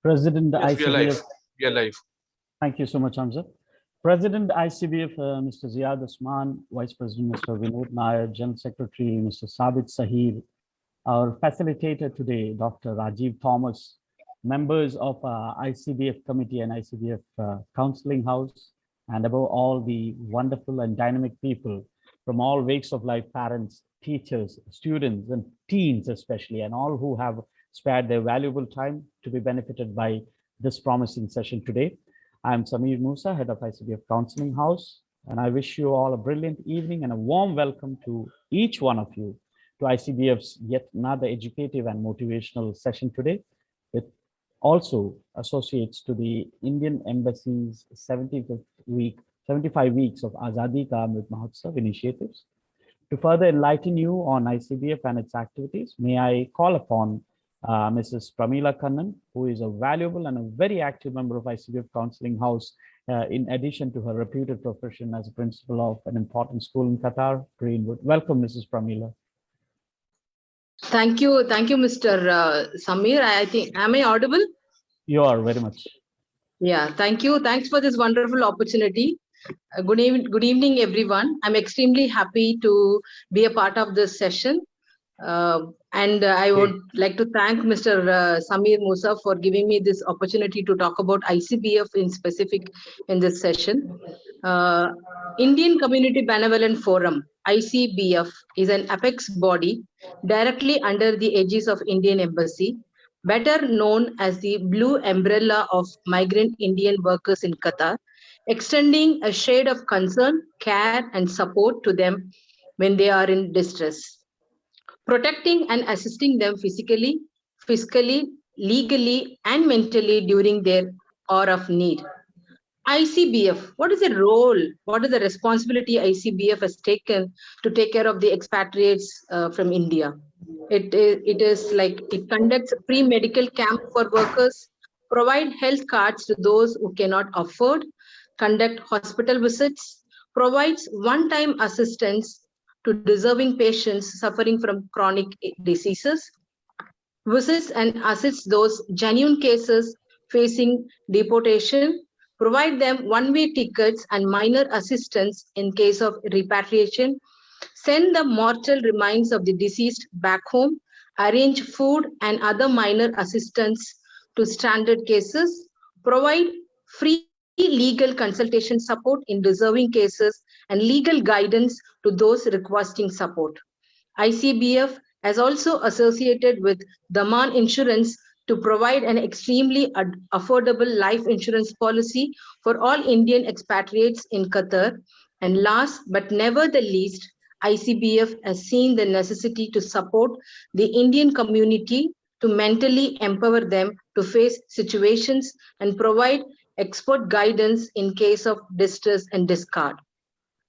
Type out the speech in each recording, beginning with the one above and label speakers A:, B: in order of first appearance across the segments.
A: President
B: Yes, we are
A: ICBF.
B: live. We are live.
A: Thank you so much, Hamza. President ICBF, Mr. Ziad Usman, Vice President, Mr. Vinod Nair, General Secretary, Mr. Sabit Sahir, our facilitator today, Dr. Rajeev Thomas, members of ICBF committee and ICBF counseling house, and above all, the wonderful and dynamic people from all walks of life, parents, teachers, students, and teens especially, and all who have spared their valuable time to be benefited by this promising session today. I'm Samir Musa, head of ICBF Counseling House, and I wish you all a brilliant evening and a warm welcome to each one of you to ICBF's yet another educative and motivational session today. It also associates to the Indian Embassy's 75 weeks of Azadi Ka Amrit Mahotsav initiatives. To further enlighten you on ICBF and its activities, may I call upon Mrs. Pramila Kannan, who is a valuable and a very active member of ICBF Counseling House, in addition to her reputed profession as a principal of an important school in Qatar, Greenwood. Welcome, Mrs. Pramila.
C: Thank you, Mr. Samir. I think, am I audible?
A: You are very much.
C: Yeah, thank you. Thanks for this wonderful opportunity. Good evening, everyone. I'm extremely happy to be a part of this session. And I would like to thank Mr. Samir Musa for giving me this opportunity to talk about ICBF in specific in this session. Indian Community Benevolent Forum, ICBF, is an apex body directly under the aegis of Indian Embassy, better known as the Blue Umbrella of migrant Indian workers in Qatar, extending a shade of concern, care, and support to them when they are in distress, protecting and assisting them physically, fiscally, legally, and mentally during their hour of need. ICBF, what is the role, what is the responsibility ICBF has taken to take care of the expatriates from India? It conducts pre-medical camp for workers, provide health cards to those who cannot afford, conduct hospital visits, provides one-time assistance to deserving patients suffering from chronic diseases, visits and assists those genuine cases facing deportation, provide them one-way tickets and minor assistance in case of repatriation, send the mortal remains of the deceased back home, arrange food and other minor assistance to stranded cases, provide free legal consultation support in deserving cases and legal guidance to those requesting support. ICBF has also associated with Daman Insurance to provide an extremely affordable life insurance policy for all Indian expatriates in Qatar. And last but never the least, ICBF has seen the necessity to support the Indian community to mentally empower them to face situations and provide expert guidance in case of distress and discard.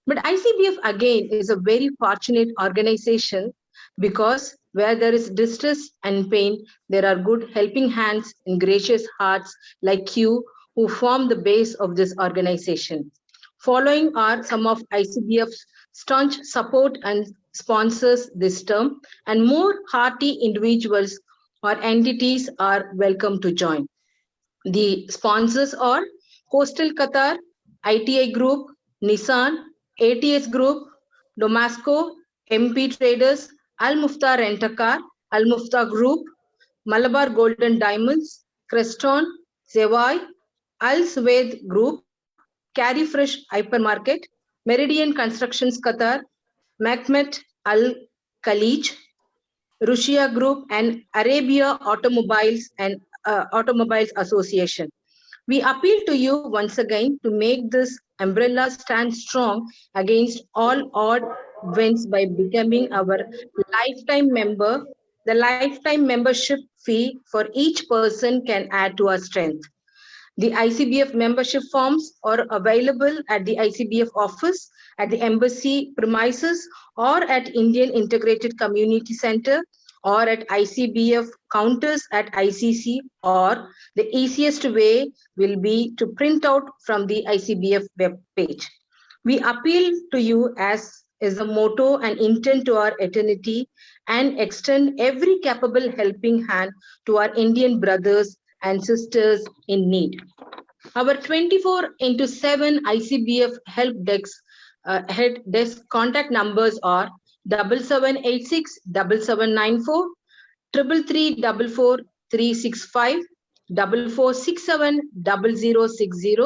C: But ICBF again is a very fortunate organization because where there is distress and pain, there are good helping hands and gracious hearts like you who form the base of this organization. Following are some of ICBF's staunch support and sponsors this term, and more hearty individuals or entities are welcome to join. The sponsors are Coastal Qatar, ITI Group, Nissan, ATS Group, Domasco, MP Traders, Al Mufta Rent-A-Car, Al Mufta Group, Malabar Golden Diamonds, Creston, Zewai, Al Suwaid Group, Carry Fresh Hypermarket, Meridian Constructions Qatar, Mehmet Al Khalij, Russia Group, and Arabia Automobiles and Automobiles Association. We appeal to you once again to make this umbrella stand strong against all odd winds by becoming our lifetime member. The lifetime membership fee for each person can add to our strength. The ICBF membership forms are available at the ICBF office, at the embassy premises, or at Indian Integrated Community Center, or at ICBF counters at ICC, or the easiest way will be to print out from the ICBF web page. We appeal to you as is the motto and intent to our eternity, and extend every capable helping hand to our Indian brothers and sisters in need. Our 24/7 ICBF help desk contact numbers are 7786 7794, 333 365, 4467 0060.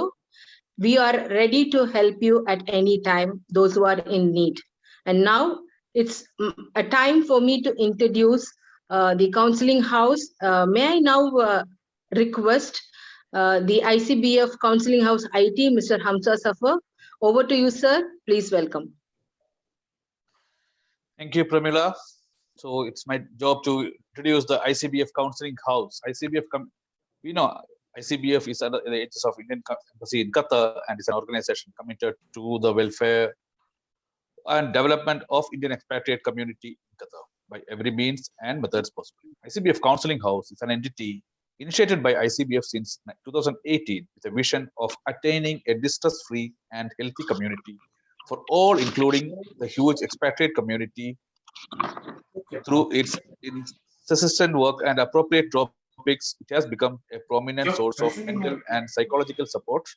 C: We are ready to help you at any time, those who are in need. And now it's a time for me to introduce the counseling house. May I now request the ICBF Counseling House IT, Mr. Hamza Safar. Over to you, sir. Please welcome.
B: Thank you, Pramila. So it's my job to introduce the ICBF Counseling House. ICBF, ICBF is under the aegis of Indian Embassy in Qatar, and is an organization committed to the welfare and development of Indian expatriate community in Qatar by every means and methods possible. ICBF Counseling House is an entity initiated by ICBF since 2018 with a vision of attaining a distress-free and healthy community for all, including the huge expatriate community, through its incessant work and appropriate topics. It has become a prominent source of mental and psychological support.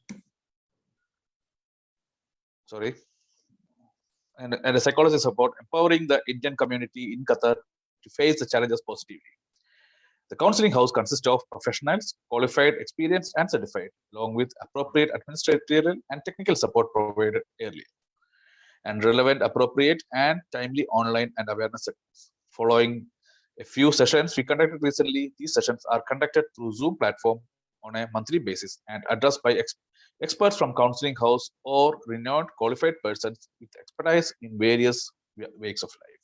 B: And a psychological support, empowering the Indian community in Qatar to face the challenges positively. The counseling house consists of professionals, qualified, experienced, and certified, along with appropriate administrative and technical support provided earlier, and relevant, appropriate, and timely online and awareness sessions. Following a few sessions we conducted recently, these sessions are conducted through Zoom platform on a monthly basis and addressed by experts from counseling house or renowned qualified persons with expertise in various walks of life.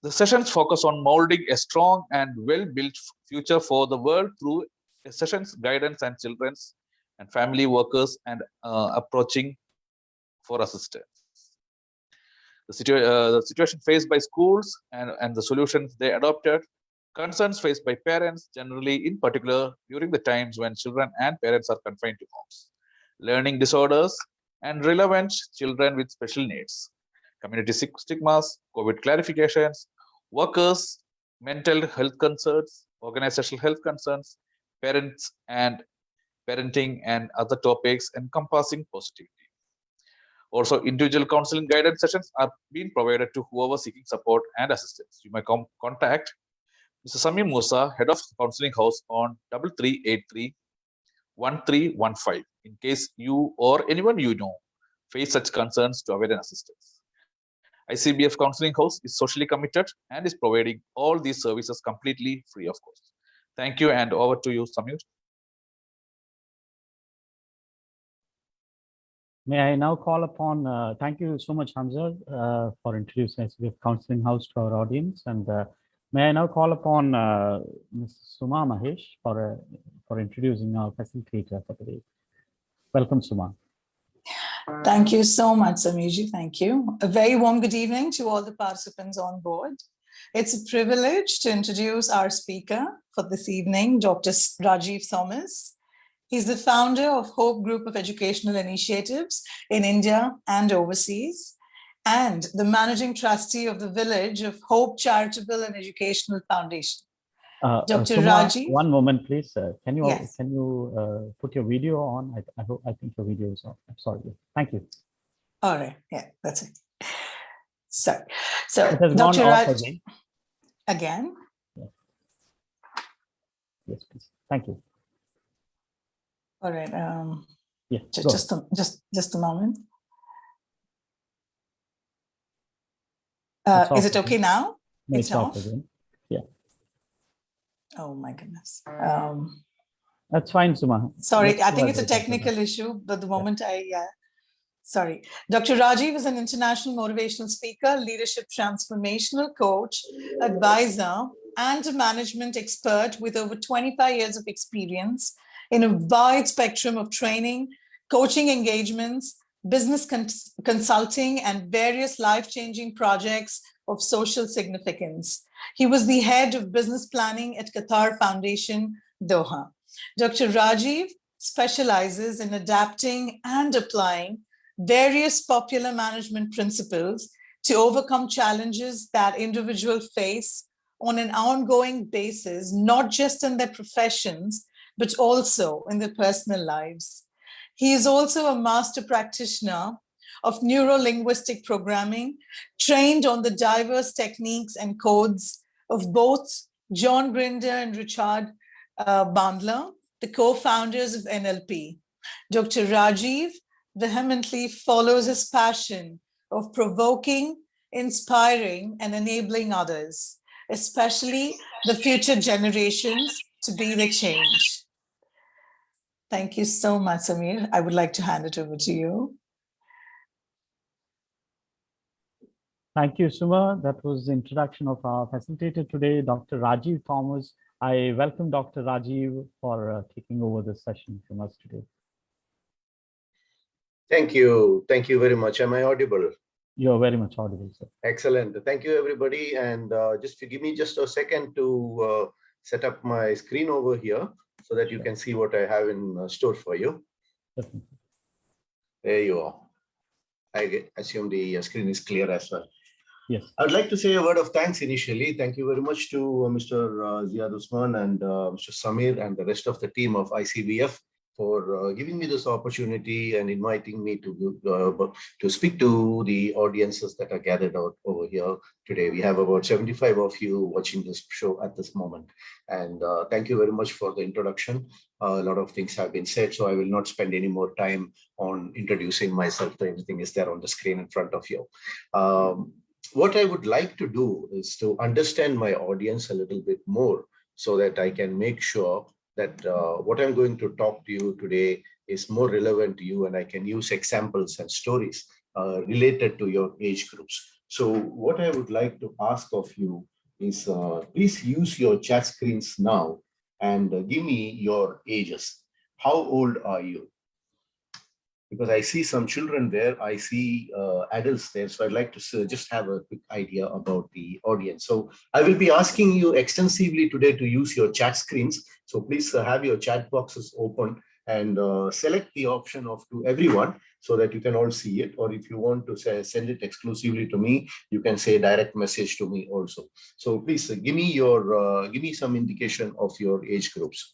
B: The sessions focus on molding a strong and well-built future for the world through sessions, guidance, and children's and family workers, and approaching for assistance. The situation faced by schools and the solutions they adopted, concerns faced by parents generally, in particular during the times when children and parents are confined to homes, learning disorders, and relevant children with special needs, community stigmas, COVID clarifications, workers, mental health concerns, organizational health concerns, parents and parenting, and other topics encompassing positivity. Also, individual counseling guidance sessions are being provided to whoever seeking support and assistance. You may contact Mr. Samir Musa, Head of Counseling House, on 3383-1315 in case you or anyone you know face such concerns to avail assistance. ICBF Counseling House is socially committed and is providing all these services completely free of cost. Thank you, and over to you, Samir.
A: May I now call upon, thank you so much, Hamza, for introducing ICBF Counseling House to our audience. And may I now call upon Ms. Suma Mahesh for introducing our facilitator for today. Welcome, Suma.
D: Thank you so much, Samirji. Thank you. A very warm good evening to all the participants on board. It's a privilege to introduce our speaker for this evening, Dr. Rajeev Thomas. He's the founder of Hope Group of Educational Initiatives in India and overseas, and the managing trustee of the Village of Hope Charitable and Educational Foundation. Dr. Rajeev.
A: One moment, please. Can you
D: Yes.
A: put your video on? I think your video is off. I'm sorry. Thank you.
D: All right. Yeah, that's it. So
A: It has
D: Dr.
A: gone off
D: Rajeev, again.
A: Yes, please. Thank you.
D: All right.
A: Yeah.
D: Just a moment.
A: It's
D: Is
A: off
D: it okay
A: again.
D: now?
A: No,
D: It's
A: it's off
D: off?
A: again. Yeah.
D: Oh my goodness.
A: That's fine, Suma.
D: Sorry,
A: Let's
D: I
A: go
D: think
A: ahead
D: it's a
A: with that.
D: technical issue, but the moment sorry. Dr. Rajeev is an international motivational speaker, leadership transformational coach, advisor, and a management expert with over 25 years of experience in a wide spectrum of training, coaching engagements, business consulting, and various life-changing projects of social significance. He was the head of business planning at Qatar Foundation, Doha. Dr. Rajeev specializes in adapting and applying various popular management principles to overcome challenges that individuals face on an ongoing basis, not just in their professions, but also in their personal lives. He is also a master practitioner of neuro-linguistic programming, trained on the diverse techniques and codes of both John Grinder and Richard Bandler, the co-founders of NLP. Dr. Rajeev vehemently follows his passion of provoking, inspiring, and enabling others, especially the future generations, to be the change. Thank you so much, Samir. I would like to hand it over to you.
A: Thank you, Suma. That was the introduction of our facilitator today, Dr. Rajeev Thomas. I welcome Dr. Rajeev for taking over this session from us today.
E: Thank you. Thank you very much. Am I audible?
A: You're very much audible, sir.
E: Excellent. Thank you, everybody. And just give me just a second to set up my screen over here so that you can see what I have in store for you.
A: Definitely.
E: There you are. I assume the screen is clear as well.
A: Yes.
E: I would like to say a word of thanks initially. Thank you very much to Mr. Ziad Usman and Mr. Samir and the rest of the team of ICBF for giving me this opportunity and inviting me to speak to the audiences that are gathered out over here today. We have about 75 of you watching this show at this moment. And thank you very much for the introduction. A lot of things have been said, so I will not spend any more time on introducing myself. Everything is there on the screen in front of you. What I would like to do is to understand my audience a little bit more so that I can make sure that what I'm going to talk to you today is more relevant to you, and I can use examples and stories related to your age groups. So what I would like to ask of you is please use your chat screens now and give me your ages. How old are you? Because I see some children there, I see adults there. So I'd like to just have a quick idea about the audience. So I will be asking you extensively today to use your chat screens. So please have your chat boxes open and select the option of to everyone so that you can all see it. Or if you want to say, send it exclusively to me, you can say direct message to me also. So please give me some indication of your age groups.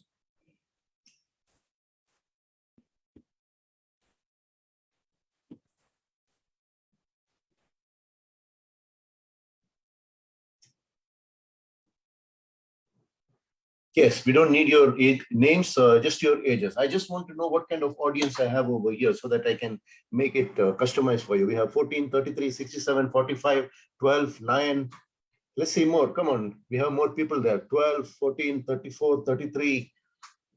E: Yes, we don't need your age names, just your ages. I just want to know what kind of audience I have over here so that I can make it customized for you. We have 14, 33, 67, 45, 12, 9. Let's see more. Come on. We have more people there. 12, 14, 34, 33,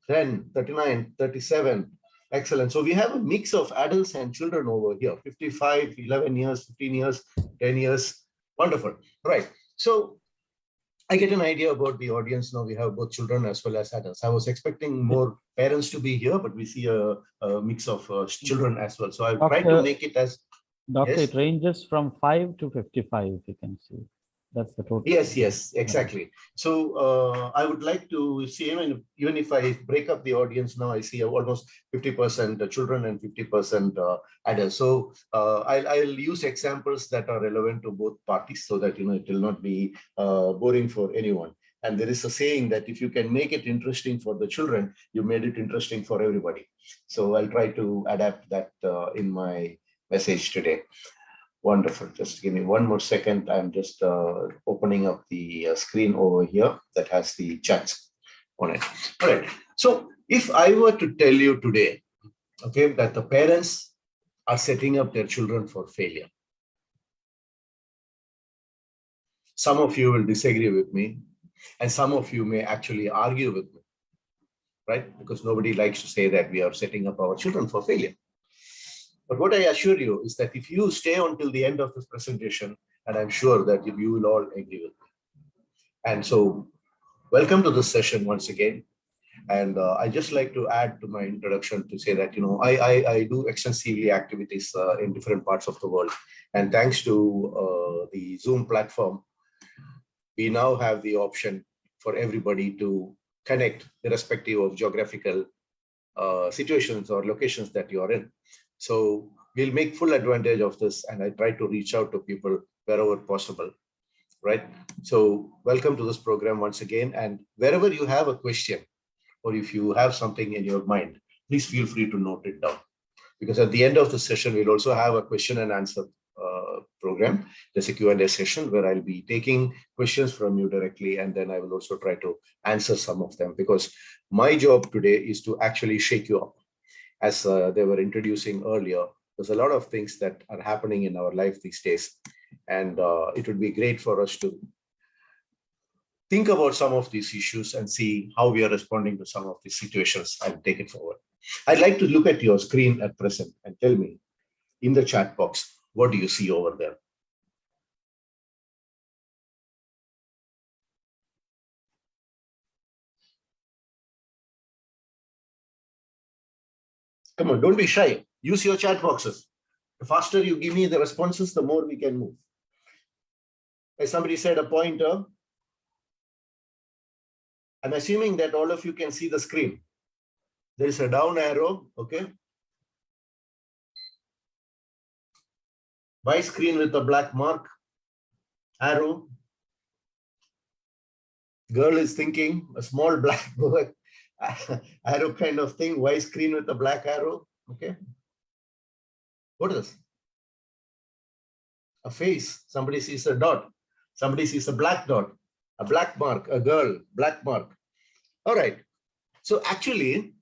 E: 10, 39, 37. Excellent. So we have a mix of adults and children over here. 55, 11 years, 15 years, 10 years. Wonderful. Right. So I get an idea about the audience now. We have both children as well as adults. I was expecting more parents to be here, but we see a mix of children as well. So I'll try to make it as...
A: Doctor,
E: yes?
A: It ranges from 5 to 55, if you can see. That's the total.
E: Yes, exactly. So I would like to see, even if I break up the audience now, I see almost 50% children and 50% adults. So I'll use examples that are relevant to both parties so that, it will not be boring for anyone. And there is a saying that if you can make it interesting for the children, you made it interesting for everybody. So I'll try to adapt that in my message today. Wonderful. Just give me one more second. I'm just opening up the screen over here that has the chats on it. All right. So if I were to tell you today, okay, that the parents are setting up their children for failure, some of you will disagree with me, and some of you may actually argue with me, right? Because nobody likes to say that we are setting up our children for failure. But what I assure you is that if you stay until the end of this presentation, and I'm sure that you will all agree with me. And so welcome to this session once again. And I just like to add to my introduction to say that, I do extensively activities in different parts of the world. And thanks to the Zoom platform, we now have the option for everybody to connect irrespective of geographical situations or locations that you are in. So we'll make full advantage of this, and I try to reach out to people wherever possible, right? So welcome to this program once again. And wherever you have a question, or if you have something in your mind, please feel free to note it down. Because at the end of the session, we'll also have a question and answer program. There's a Q&A session where I'll be taking questions from you directly, and then I will also try to answer some of them, because my job today is to actually shake you up. As they were introducing earlier, there's a lot of things that are happening in our life these days, and it would be great for us to think about some of these issues and see how we are responding to some of these situations and take it forward. I'd like to look at your screen at present and tell me in the chat box, what do you see over there? Come on, don't be shy. Use your chat boxes. The faster you give me the responses, the more we can move. As somebody said, a pointer. I'm assuming that all of you can see the screen. There is a down arrow, okay? By screen with a black mark, arrow. Girl is thinking, a small black arrow kind of thing, white screen with a black arrow, okay? What is? A face, somebody sees a dot, somebody sees a black dot, a black mark, a girl, black mark. All right, so actually,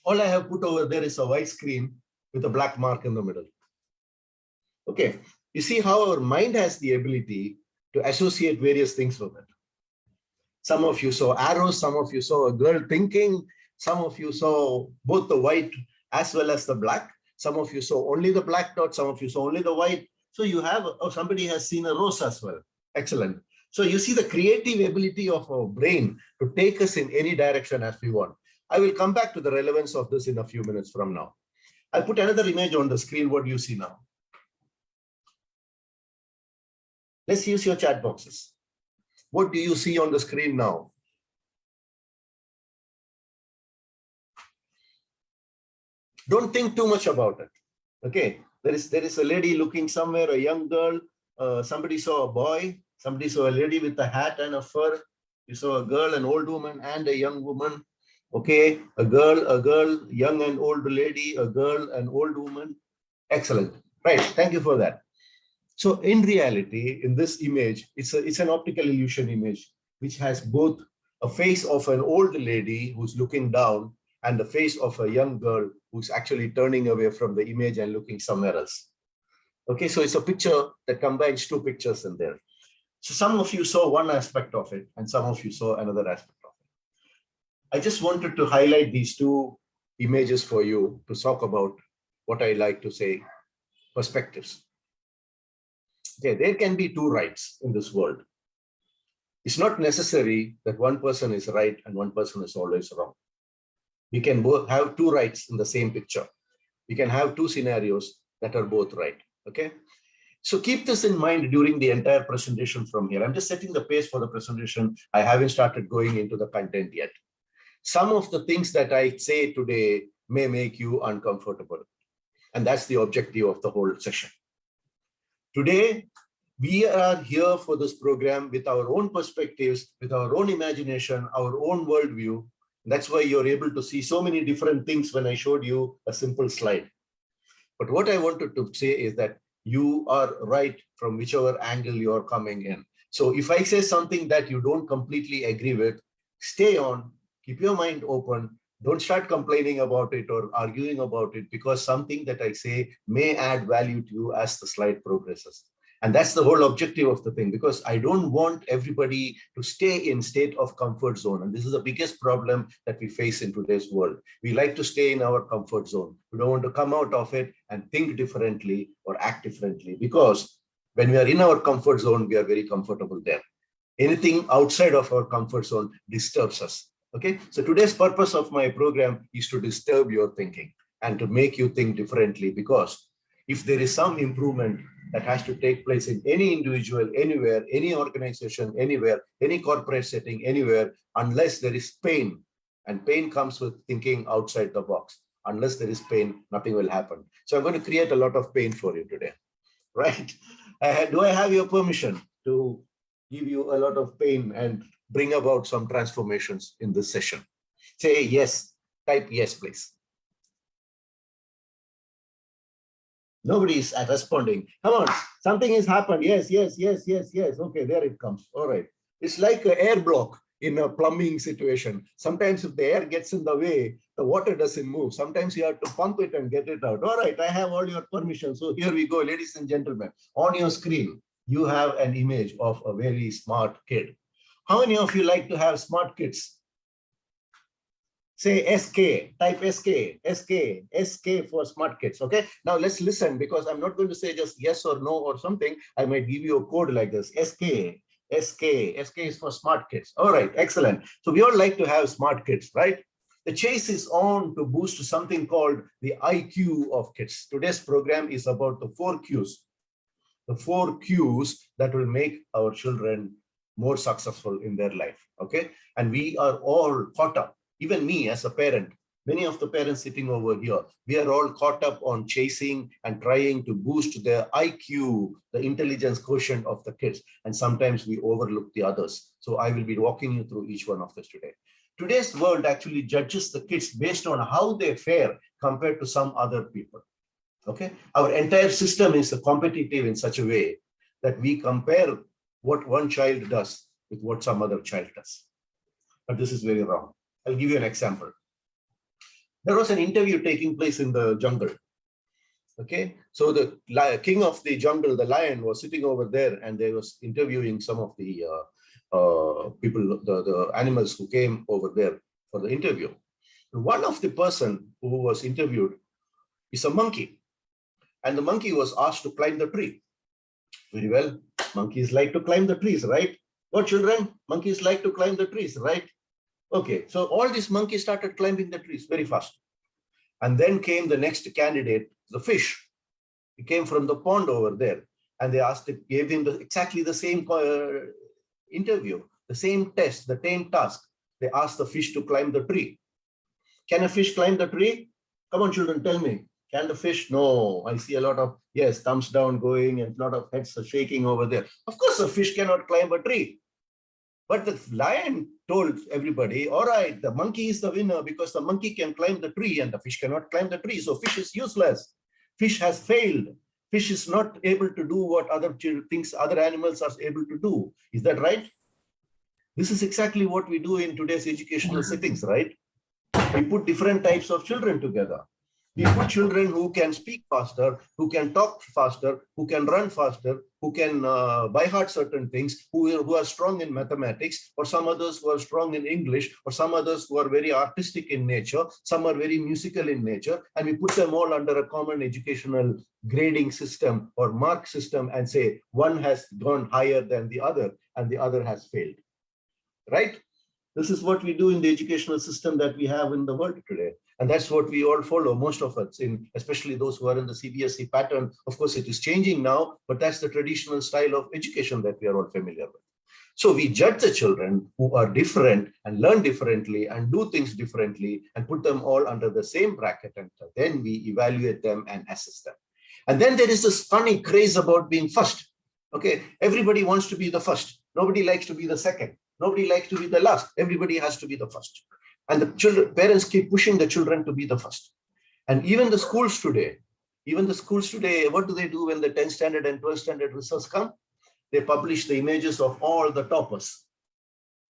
E: all I have put over there is a white screen with a black mark in the middle. Okay, you see how our mind has the ability to associate various things with it. Some of you saw arrows, some of you saw a girl thinking, some of you saw both the white as well as the black. Some of you saw only the black dot, some of you saw only the white. So you have, oh, somebody has seen a rose as well. Excellent. So you see the creative ability of our brain to take us in any direction as we want. I will come back to the relevance of this in a few minutes from now. I'll put another image on the screen. What do you see now? Let's use your chat boxes. What do you see on the screen now? Don't think too much about it. Okay, there is a lady looking somewhere, a young girl. Somebody saw a boy. Somebody saw a lady with a hat and a fur. You saw a girl, an old woman, and a young woman. Okay, a girl, young and old lady, a girl, an old woman. Excellent. Right. Thank you for that. So in reality, in this image, it's an optical illusion image, which has both a face of an old lady who's looking down and the face of a young girl who's actually turning away from the image and looking somewhere else. Okay, so it's a picture that combines two pictures in there. So some of you saw one aspect of it and some of you saw another aspect of it. I just wanted to highlight these two images for you to talk about what I like to say, perspectives. Okay, there can be two rights in this world. It's not necessary that one person is right and one person is always wrong. We can both have two rights in the same picture. We can have two scenarios that are both right, okay? So keep this in mind during the entire presentation from here. I'm just setting the pace for the presentation. I haven't started going into the content yet. Some of the things that I say today may make you uncomfortable. And that's the objective of the whole session. Today, we are here for this program with our own perspectives, with our own imagination, our own worldview. That's why you're able to see so many different things when I showed you a simple slide. But what I wanted to say is that you are right from whichever angle you're coming in. So if I say something that you don't completely agree with, stay on, keep your mind open. Don't start complaining about it or arguing about it, because something that I say may add value to you as the slide progresses. And that's the whole objective of the thing, because I don't want everybody to stay in state of comfort zone. And this is the biggest problem that we face in today's world. We like to stay in our comfort zone. We don't want to come out of it and think differently or act differently, because when we are in our comfort zone, we are very comfortable there. Anything outside of our comfort zone disturbs us. Okay, so today's purpose of my program is to disturb your thinking and to make you think differently, because if there is some improvement that has to take place in any individual, anywhere, any organization, anywhere, any corporate setting, anywhere, unless there is pain, and pain comes with thinking outside the box. Unless there is pain, nothing will happen. So I'm going to create a lot of pain for you today, right? Do I have your permission to give you a lot of pain and bring about some transformations in this session? Say yes, type yes, please. Nobody is responding. Come on, something has happened. Yes, yes, yes, yes, yes. Okay, there it comes. All right. It's like an air block in a plumbing situation. Sometimes if the air gets in the way, the water doesn't move. Sometimes you have to pump it and get it out. All right, I have all your permission. So here we go, ladies and gentlemen. On your screen, you have an image of a very smart kid. How many of you like to have smart kids? Say SK, type SK, SK, SK for smart kids. Okay, now let's listen, because I'm not going to say just yes or no or something. I might give you a code like this. SK, SK, SK is for smart kids. All right, excellent. So we all like to have smart kids, right? The chase is on to boost something called the IQ of kids. Today's program is about the 4 Qs. The 4 Qs that will make our children more successful in their life. Okay, and we are all caught up. Even me as a parent, many of the parents sitting over here, we are all caught up on chasing and trying to boost their IQ, the intelligence quotient of the kids. And sometimes we overlook the others. So I will be walking you through each one of this today. Today's world actually judges the kids based on how they fare compared to some other people. Okay, our entire system is competitive in such a way that we compare what one child does with what some other child does. But this is very wrong. I'll give you an example. There was an interview taking place in the jungle. Okay, so the king of the jungle, the lion, was sitting over there, and they was interviewing some of the people, the animals who came over there for the interview. And one of the person who was interviewed is a monkey, and the monkey was asked to climb the tree. Very well, monkeys like to climb the trees, right? What, children? Monkeys like to climb the trees, right? Okay, so all these monkeys started climbing the trees very fast. And then came the next candidate, the fish. He came from the pond over there, and they gave him exactly the same interview, the same test, the same task. They asked the fish to climb the tree. Can a fish climb the tree? Come on, children, tell me. Can the fish? No, I see a lot of, yes, thumbs down going, and a lot of heads are shaking over there. Of course, a fish cannot climb a tree. But the lion told everybody, all right, the monkey is the winner because the monkey can climb the tree and the fish cannot climb the tree. So fish is useless. Fish has failed. Fish is not able to do what other things other animals are able to do. Is that right? This is exactly what we do in today's educational settings, right? We put different types of children together. We put children who can speak faster, who can talk faster, who can run faster, who can by heart certain things, who are strong in mathematics, or some others who are strong in English, or some others who are very artistic in nature, some are very musical in nature, and we put them all under a common educational grading system or mark system and say one has gone higher than the other and the other has failed, right? This is what we do in the educational system that we have in the world today. And that's what we all follow, most of us, especially those who are in the CBSE pattern. Of course, it is changing now, but that's the traditional style of education that we are all familiar with. So we judge the children who are different and learn differently and do things differently and put them all under the same bracket. And then we evaluate them and assess them. And then there is this funny craze about being first. Okay, everybody wants to be the first. Nobody likes to be the second. Nobody likes to be the last. Everybody has to be the first. And the parents keep pushing the children to be the first. And even the schools today, what do they do when the 10th standard and 12th standard results come? They publish the images of all the toppers.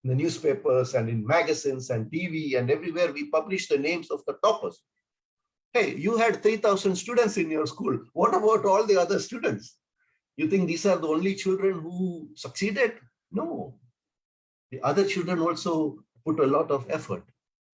E: In the newspapers and in magazines and TV and everywhere, we publish the names of the toppers. Hey, you had 3,000 students in your school. What about all the other students? You think these are the only children who succeeded? No. The other children also put a lot of effort.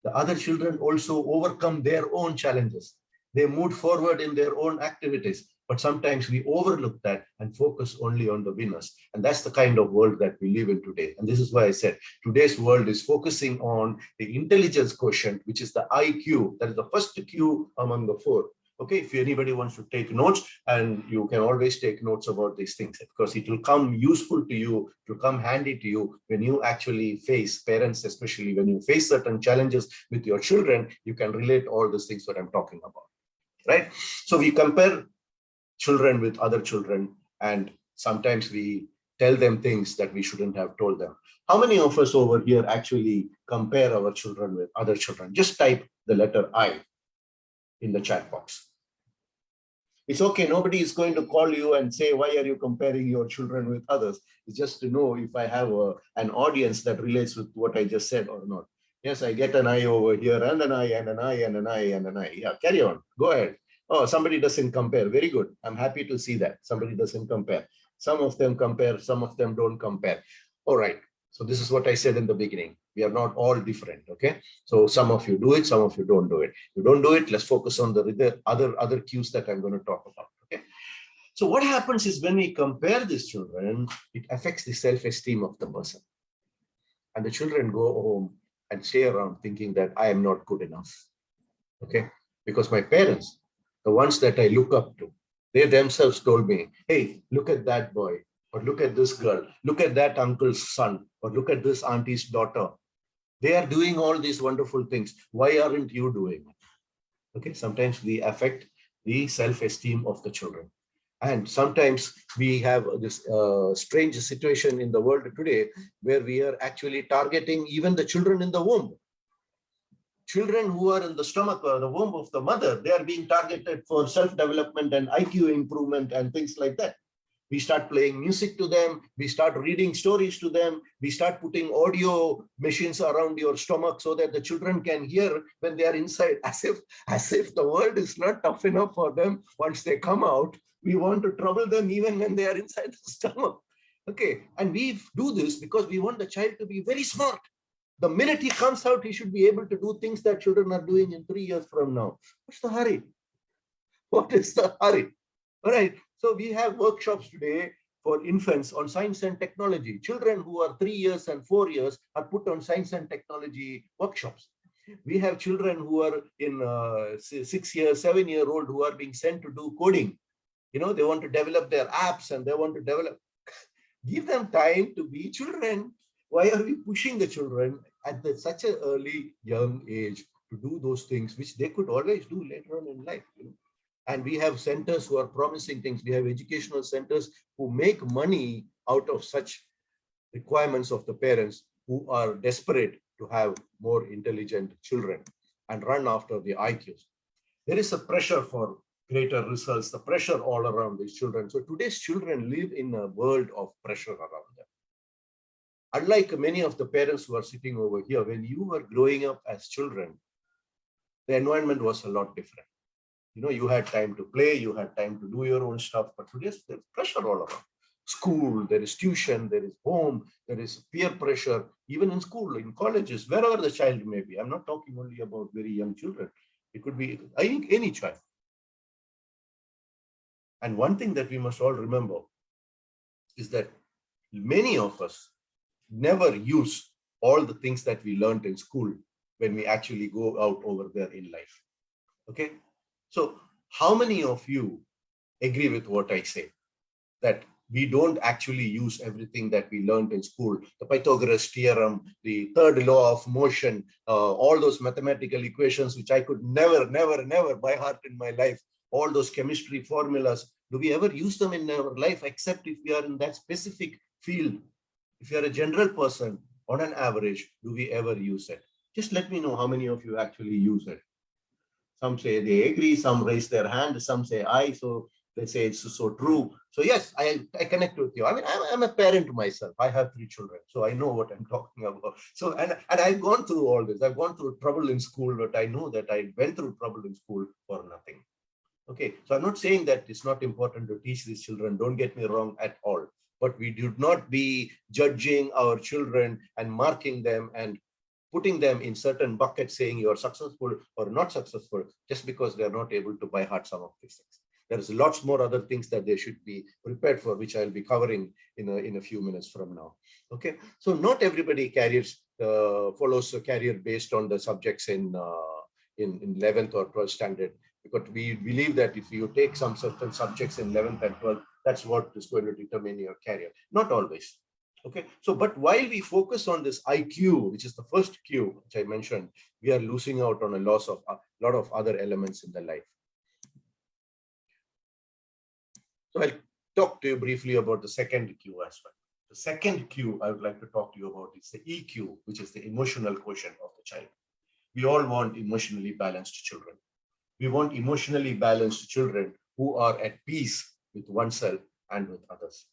E: The other children also overcome their own challenges. They moved forward in their own activities, but sometimes we overlook that and focus only on the winners. And that's the kind of world that we live in today. And this is why I said today's world is focusing on the intelligence quotient, which is the IQ. That is the first Q among the 4. Okay, if anybody wants to take notes, and you can always take notes about these things, because it will come useful to you, it will come handy to you when you actually face, parents especially, when you face certain challenges with your children, you can relate all these things that I'm talking about, right? So we compare children with other children, and sometimes we tell them things that we shouldn't have told them. How many of us over here actually compare our children with other children? Just type the letter I in the chat box. It's okay. Nobody is going to call you and say, why are you comparing your children with others? It's just to know if I have an audience that relates with what I just said or not. Yes, I get an I over here and an I and an I and an I and an I. Yeah, carry on. Go ahead. Oh, somebody doesn't compare. Very good. I'm happy to see that. Somebody doesn't compare. Some of them compare, some of them don't compare. All right. So this is what I said in the beginning. We are not all different. Okay. So some of you do it, some of you don't do it. You don't do it, let's focus on the other cues that I'm going to talk about. Okay. So what happens is when we compare these children, it affects the self-esteem of the person. And the children go home and stay around thinking that I am not good enough. Okay. Because my parents, the ones that I look up to, they themselves told me, hey, look at that boy, or look at this girl, look at that uncle's son, or look at this auntie's daughter. They are doing all these wonderful things. Why aren't you doing it? Okay, sometimes we affect the self-esteem of the children. And sometimes we have this strange situation in the world today where we are actually targeting even the children in the womb. Children who are in the stomach or the womb of the mother, they are being targeted for self-development and IQ improvement and things like that. We start playing music to them. We start reading stories to them. We start putting audio machines around your stomach so that the children can hear when they are inside, as if the world is not tough enough for them. Once they come out, we want to trouble them even when they are inside the stomach. Okay, and we do this because we want the child to be very smart. The minute he comes out, he should be able to do things that children are doing in 3 years from now. What's the hurry? What is the hurry? All right. So we have workshops today for infants on science and technology. Children who are 3 years and 4 years are put on science and technology workshops. We have children who are in 6 years, 7-year-old who are being sent to do coding. You know, they want to develop their apps and they want to develop. Give them time to be children. Why are we pushing the children at such an early, young age to do those things which they could always do later on in life? You know? And we have centers who are promising things. We have educational centers who make money out of such requirements of the parents who are desperate to have more intelligent children and run after the IQs. There is a pressure for greater results, the pressure all around these children. So today's children live in a world of pressure around them. Unlike many of the parents who are sitting over here, when you were growing up as children, the environment was a lot different. You know, you had time to play, you had time to do your own stuff, but today there's pressure all around. School, there is tuition, there is home, there is peer pressure, even in school, in colleges, wherever the child may be. I'm not talking only about very young children. It could be any child. And one thing that we must all remember is that many of us never use all the things that we learned in school when we actually go out over there in life. Okay. So how many of you agree with what I say? That we don't actually use everything that we learned in school, the Pythagoras theorem, the third law of motion, all those mathematical equations, which I could never by heart in my life, all those chemistry formulas, do we ever use them in our life except if we are in that specific field? If you are a general person, on an average, do we ever use it? Just let me know how many of you actually use it. Some say they agree, some raise their hand, some say I, so they say it's so true. So yes, I connect with you. I mean, I'm a parent myself. I have 3 children, so I know what I'm talking about. So, and I've gone through all this. I've gone through trouble in school, but I know that I went through trouble in school for nothing. Okay, so I'm not saying that it's not important to teach these children. Don't get me wrong at all. But we do not be judging our children and marking them and putting them in certain buckets saying you're successful or not successful just because they're not able to by heart some of these things. There's lots more other things that they should be prepared for, which I'll be covering in a few minutes from now. Okay, so not everybody follows a career based on the subjects in 11th or 12th standard, because we believe that if you take some certain subjects in 11th and 12th, that's what is going to determine your career. Not always. Okay, so but while we focus on this IQ, which is the first Q, which I mentioned, we are losing out on a lot of other elements in the life. So I'll talk to you briefly about the second Q as well. The second Q I would like to talk to you about is the EQ, which is the emotional quotient of the child. We all want emotionally balanced children. We want emotionally balanced children who are at peace with oneself and with others.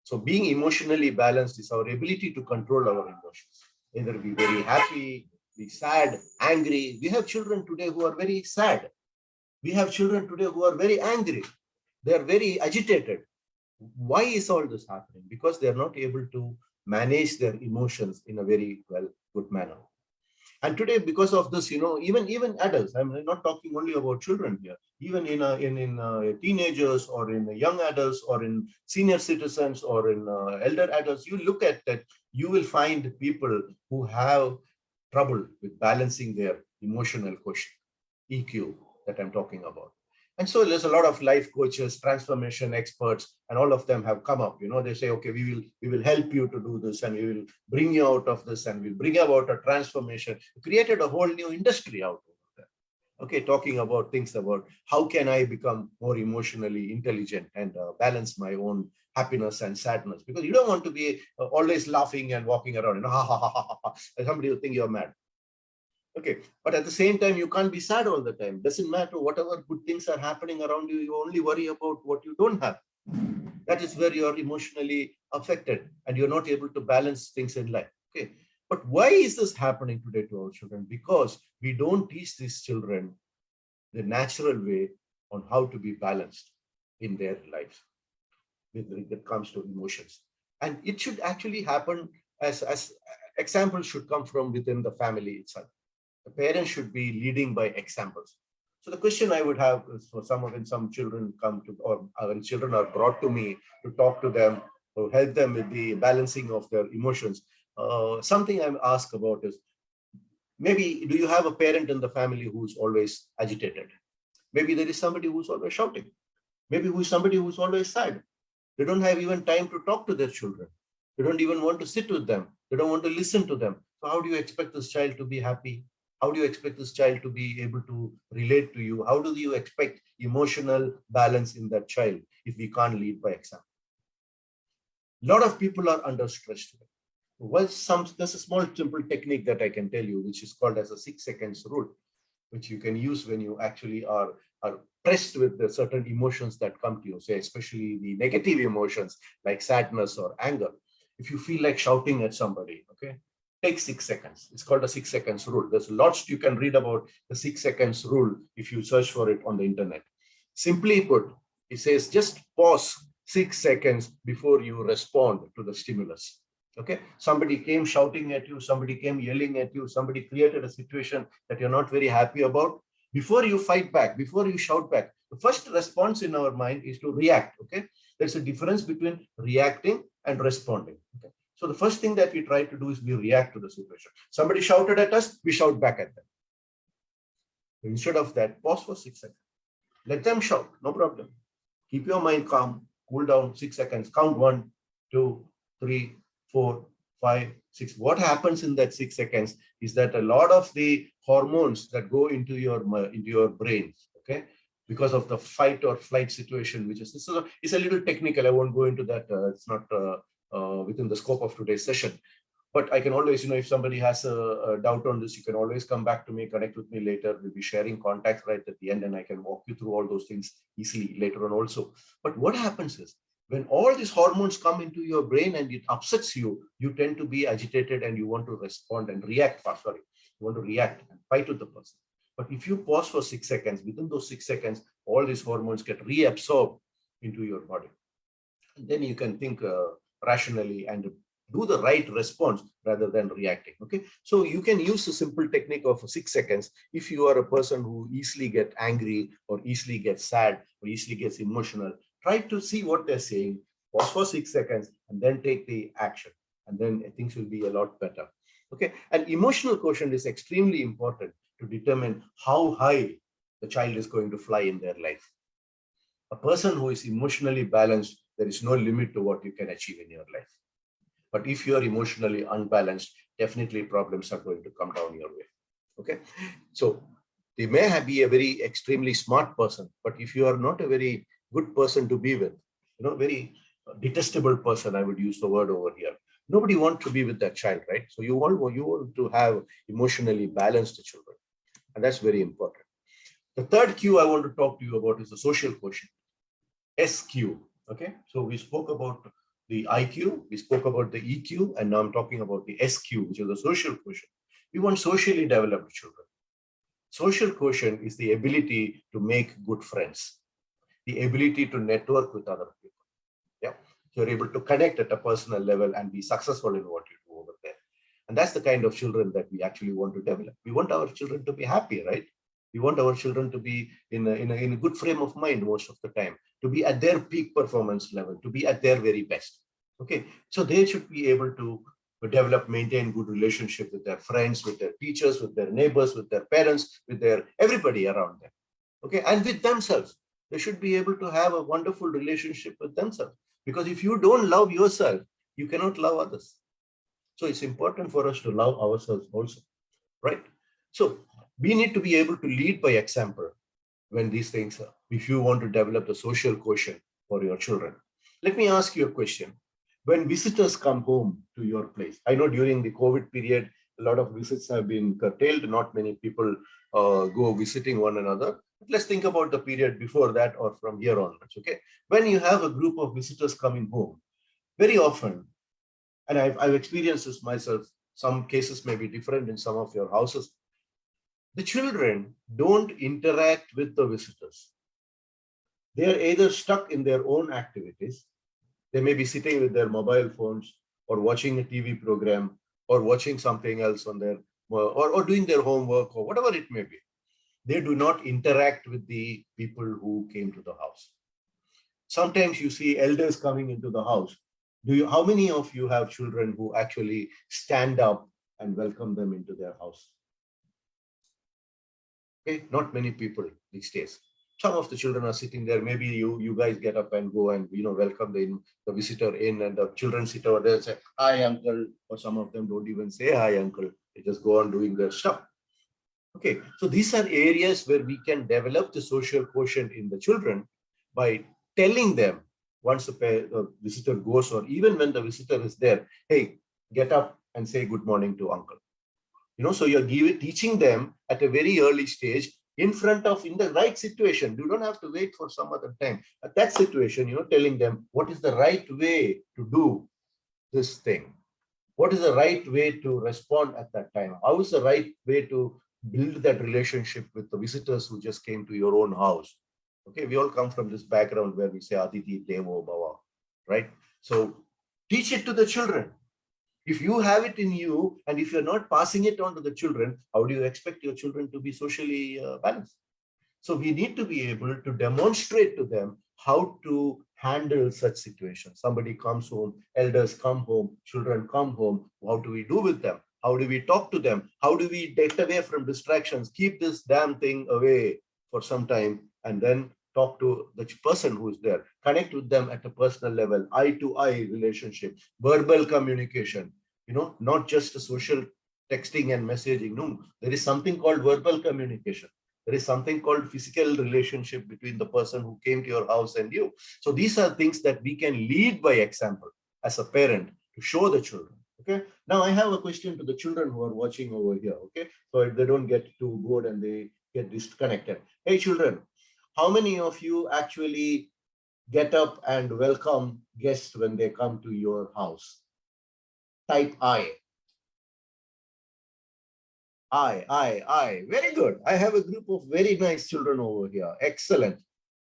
E: So being emotionally balanced is our ability to control our emotions, either be very happy, be sad, angry. We have children today who are very sad. We have children today who are very angry. They are very agitated. Why is all this happening? Because they are not able to manage their emotions in a very good manner. And today, because of this, even adults, I'm not talking only about children here, even in teenagers or in young adults or in senior citizens or in elder adults, you look at that, you will find people who have trouble with balancing their emotional quotient, EQ, that I'm talking about. And so there's a lot of life coaches, transformation experts, and all of them have come up. They say, okay, we will help you to do this, and we will bring you out of this, and we'll bring about a transformation. Created a whole new industry out of that. Okay, talking about things about how can I become more emotionally intelligent and balance my own happiness and sadness, because you don't want to be always laughing and walking around, ha ha ha ha ha. Somebody will think you're mad. Okay, but at the same time, you can't be sad all the time. Doesn't matter, whatever good things are happening around you, you only worry about what you don't have. That is where you are emotionally affected and you're not able to balance things in life. Okay, but why is this happening today to our children? Because we don't teach these children the natural way on how to be balanced in their lives when it comes to emotions. And it should actually happen as examples should come from within the family itself. The parents should be leading by examples. So the question I would have is, for some children come to, or when children are brought to me to talk to them, to help them with the balancing of their emotions, something I'm asked about is, maybe do you have a parent in the family who's always agitated? Maybe there is somebody who's always shouting. Maybe somebody who's always sad. They don't have even time to talk to their children. They don't even want to sit with them. They don't want to listen to them. So how do you expect this child to be happy? How do you expect this child to be able to relate to you? How do you expect emotional balance in that child if we can't lead by example? A lot of people are under stress today. There's a small simple technique that I can tell you, which is called as a 6 seconds rule, which you can use when you actually are pressed with the certain emotions that come to you, say especially the negative emotions like sadness or anger. If you feel like shouting at somebody, okay, take 6 seconds. It's called a 6 seconds rule. There's lots you can read about the 6 seconds rule if you search for it on the internet. Simply put, it says just pause 6 seconds before you respond to the stimulus. Okay, somebody came shouting at you, somebody came yelling at you, somebody created a situation that you're not very happy about. Before you fight back, before you shout back, the first response in our mind is to react. Okay, there's a difference between reacting and responding. Okay, so the first thing that we try to do is we react to the situation. Somebody shouted at us, we shout back at them. Instead of that, pause for 6 seconds. Let them shout, no problem. Keep your mind calm, cool down, 6 seconds, count 1, 2, 3, 4, 5, 6. What happens in that 6 seconds is that a lot of the hormones that go into your brain, okay, because of the fight or flight situation, which is it's a little technical. I won't go into that. It's not within the scope of today's session. But I can always, if somebody has a doubt on this, you can always come back to me, connect with me later. We'll be sharing contacts right at the end, and I can walk you through all those things easily later on also. But what happens is, when all these hormones come into your brain and it upsets you, you tend to be agitated and you want to respond and react. You want to react and fight with the person. But if you pause for 6 seconds, within those 6 seconds, all these hormones get reabsorbed into your body. And then you can think rationally and do the right response rather than reacting. Okay, so you can use a simple technique of 6 seconds if you are a person who easily gets angry or easily gets sad or easily gets emotional. Try to see what they're saying, pause for 6 seconds, and then take the action. And then things will be a lot better. Okay, and emotional quotient is extremely important to determine how high the child is going to fly in their life. A person who is emotionally balanced, there is no limit to what you can achieve in your life. But if you are emotionally unbalanced, definitely problems are going to come down your way. Okay, so they may be a very extremely smart person, but if you are not a very good person to be with, very detestable person, I would use the word over here. Nobody wants to be with that child, right? So you want to have emotionally balanced children, and that's very important. The third Q I want to talk to you about is the social quotient, SQ. Okay, so we spoke about the IQ, we spoke about the EQ, and now I'm talking about the SQ, which is the social quotient. We want socially developed children. Social quotient is the ability to make good friends, the ability to network with other people. Yeah, you're able to connect at a personal level and be successful in what you do over there. And that's the kind of children that we actually want to develop. We want our children to be happy, right? We want our children to be in a good frame of mind most of the time, to be at their peak performance level, to be at their very best. Okay, so they should be able to develop, maintain good relationship with their friends, with their teachers, with their neighbors, with their parents, with their everybody around them. Okay, and with themselves. They should be able to have a wonderful relationship with themselves. Because if you don't love yourself, you cannot love others. So it's important for us to love ourselves also, right? So we need to be able to lead by example when these things are, if you want to develop the social quotient for your children. Let me ask you a question. When visitors come home to your place, I know during the COVID period, a lot of visits have been curtailed. Not many people go visiting one another. But let's think about the period before that or from here onwards, okay? When you have a group of visitors coming home, very often, and I've experienced this myself, some cases may be different in some of your houses, the children don't interact with the visitors. They are either stuck in their own activities. They may be sitting with their mobile phones or watching a TV program or watching something else on their, or doing their homework or whatever it may be. They do not interact with the people who came to the house. Sometimes you see elders coming into the house. How many of you have children who actually stand up and welcome them into their house? Okay, not many people these days. Some of the children are sitting there. Maybe you guys get up and go and welcome the visitor in, and the children sit over there and say, "Hi, uncle," or some of them don't even say hi, uncle. They just go on doing their stuff. Okay, so these are areas where we can develop the social quotient in the children by telling them once the visitor goes, or even when the visitor is there, hey, get up and say good morning to uncle. So you're teaching them at a very early stage in the right situation. You don't have to wait for some other time. At that situation, telling them what is the right way to do this thing. What is the right way to respond at that time? How is the right way to build that relationship with the visitors who just came to your own house? Okay, we all come from this background where we say Aditi Devo Bhava, right? So teach it to the children. If you have it in you, and if you're not passing it on to the children, how do you expect your children to be socially balanced? So we need to be able to demonstrate to them how to handle such situations. Somebody comes home, elders come home, children come home. How do we do with them? How do we talk to them? How do we get away from distractions? Keep this damn thing away for some time, and then talk to the person who's there. Connect with them at a personal level, eye-to-eye relationship, verbal communication, not just a social texting and messaging. No, there is something called verbal communication. There is something called physical relationship between the person who came to your house and you. So these are things that we can lead by example as a parent to show the children. Okay. Now I have a question to the children who are watching over here. Okay. So if they don't get too bored and they get disconnected. Hey, children, how many of you actually get up and welcome guests when they come to your house? Type I. I. Very good. I have a group of very nice children over here. Excellent.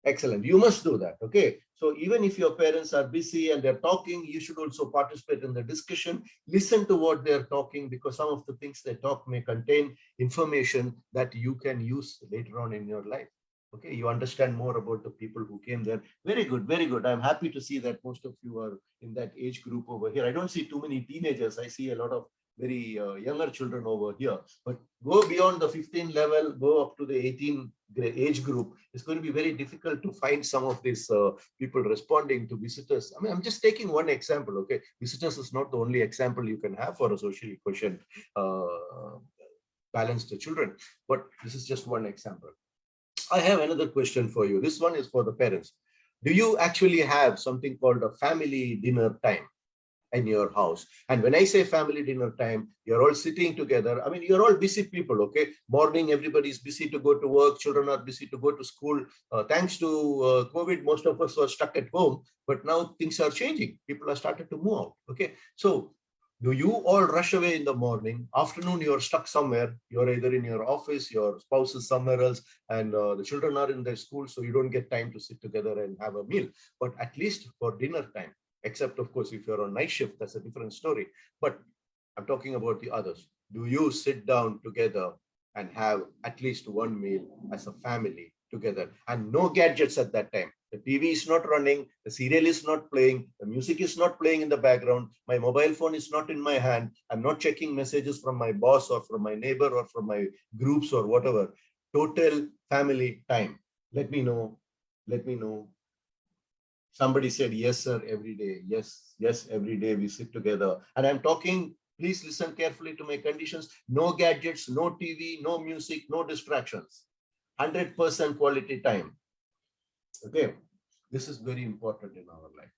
E: Excellent. You must do that. Okay. So even if your parents are busy and they're talking, you should also participate in the discussion. Listen to what they're talking, because some of the things they talk may contain information that you can use later on in your life. Okay. You understand more about the people who came there. Very good. Very good. I'm happy to see that most of you are in that age group over here. I don't see too many teenagers. I see a lot of very younger children over here, but go beyond the 15 level, go up to the 18 age group. It's going to be very difficult to find some of these people responding to visitors. I mean, I'm just taking one example. Okay, visitors is not the only example you can have for a socially quotient balanced children, but this is just one example. I have another question for you. This one is for the parents. Do you actually have something called a family dinner time in your house? And when I say family dinner time, you're all sitting together. I mean, you're all busy people, okay? Morning, everybody's busy to go to work. Children are busy to go to school. Thanks to COVID, most of us were stuck at home, but now things are changing. People are started to move out, okay? So do you all rush away in the morning? Afternoon, you're stuck somewhere. You're either in your office, your spouse is somewhere else, and the children are in their school, so you don't get time to sit together and have a meal. But at least for dinner time, except of course, if you're on night shift, that's a different story. But I'm talking about the others. Do you sit down together and have at least one meal as a family together, and no gadgets at that time? The TV is not running, the serial is not playing, the music is not playing in the background, my mobile phone is not in my hand, I'm not checking messages from my boss or from my neighbor or from my groups or whatever. Total family time. Let me know. Let me know. Somebody said, yes, sir, every day. Yes, yes, every day we sit together. And I'm talking, please listen carefully to my conditions. No gadgets, no TV, no music, no distractions. 100% quality time. Okay, this is very important in our life.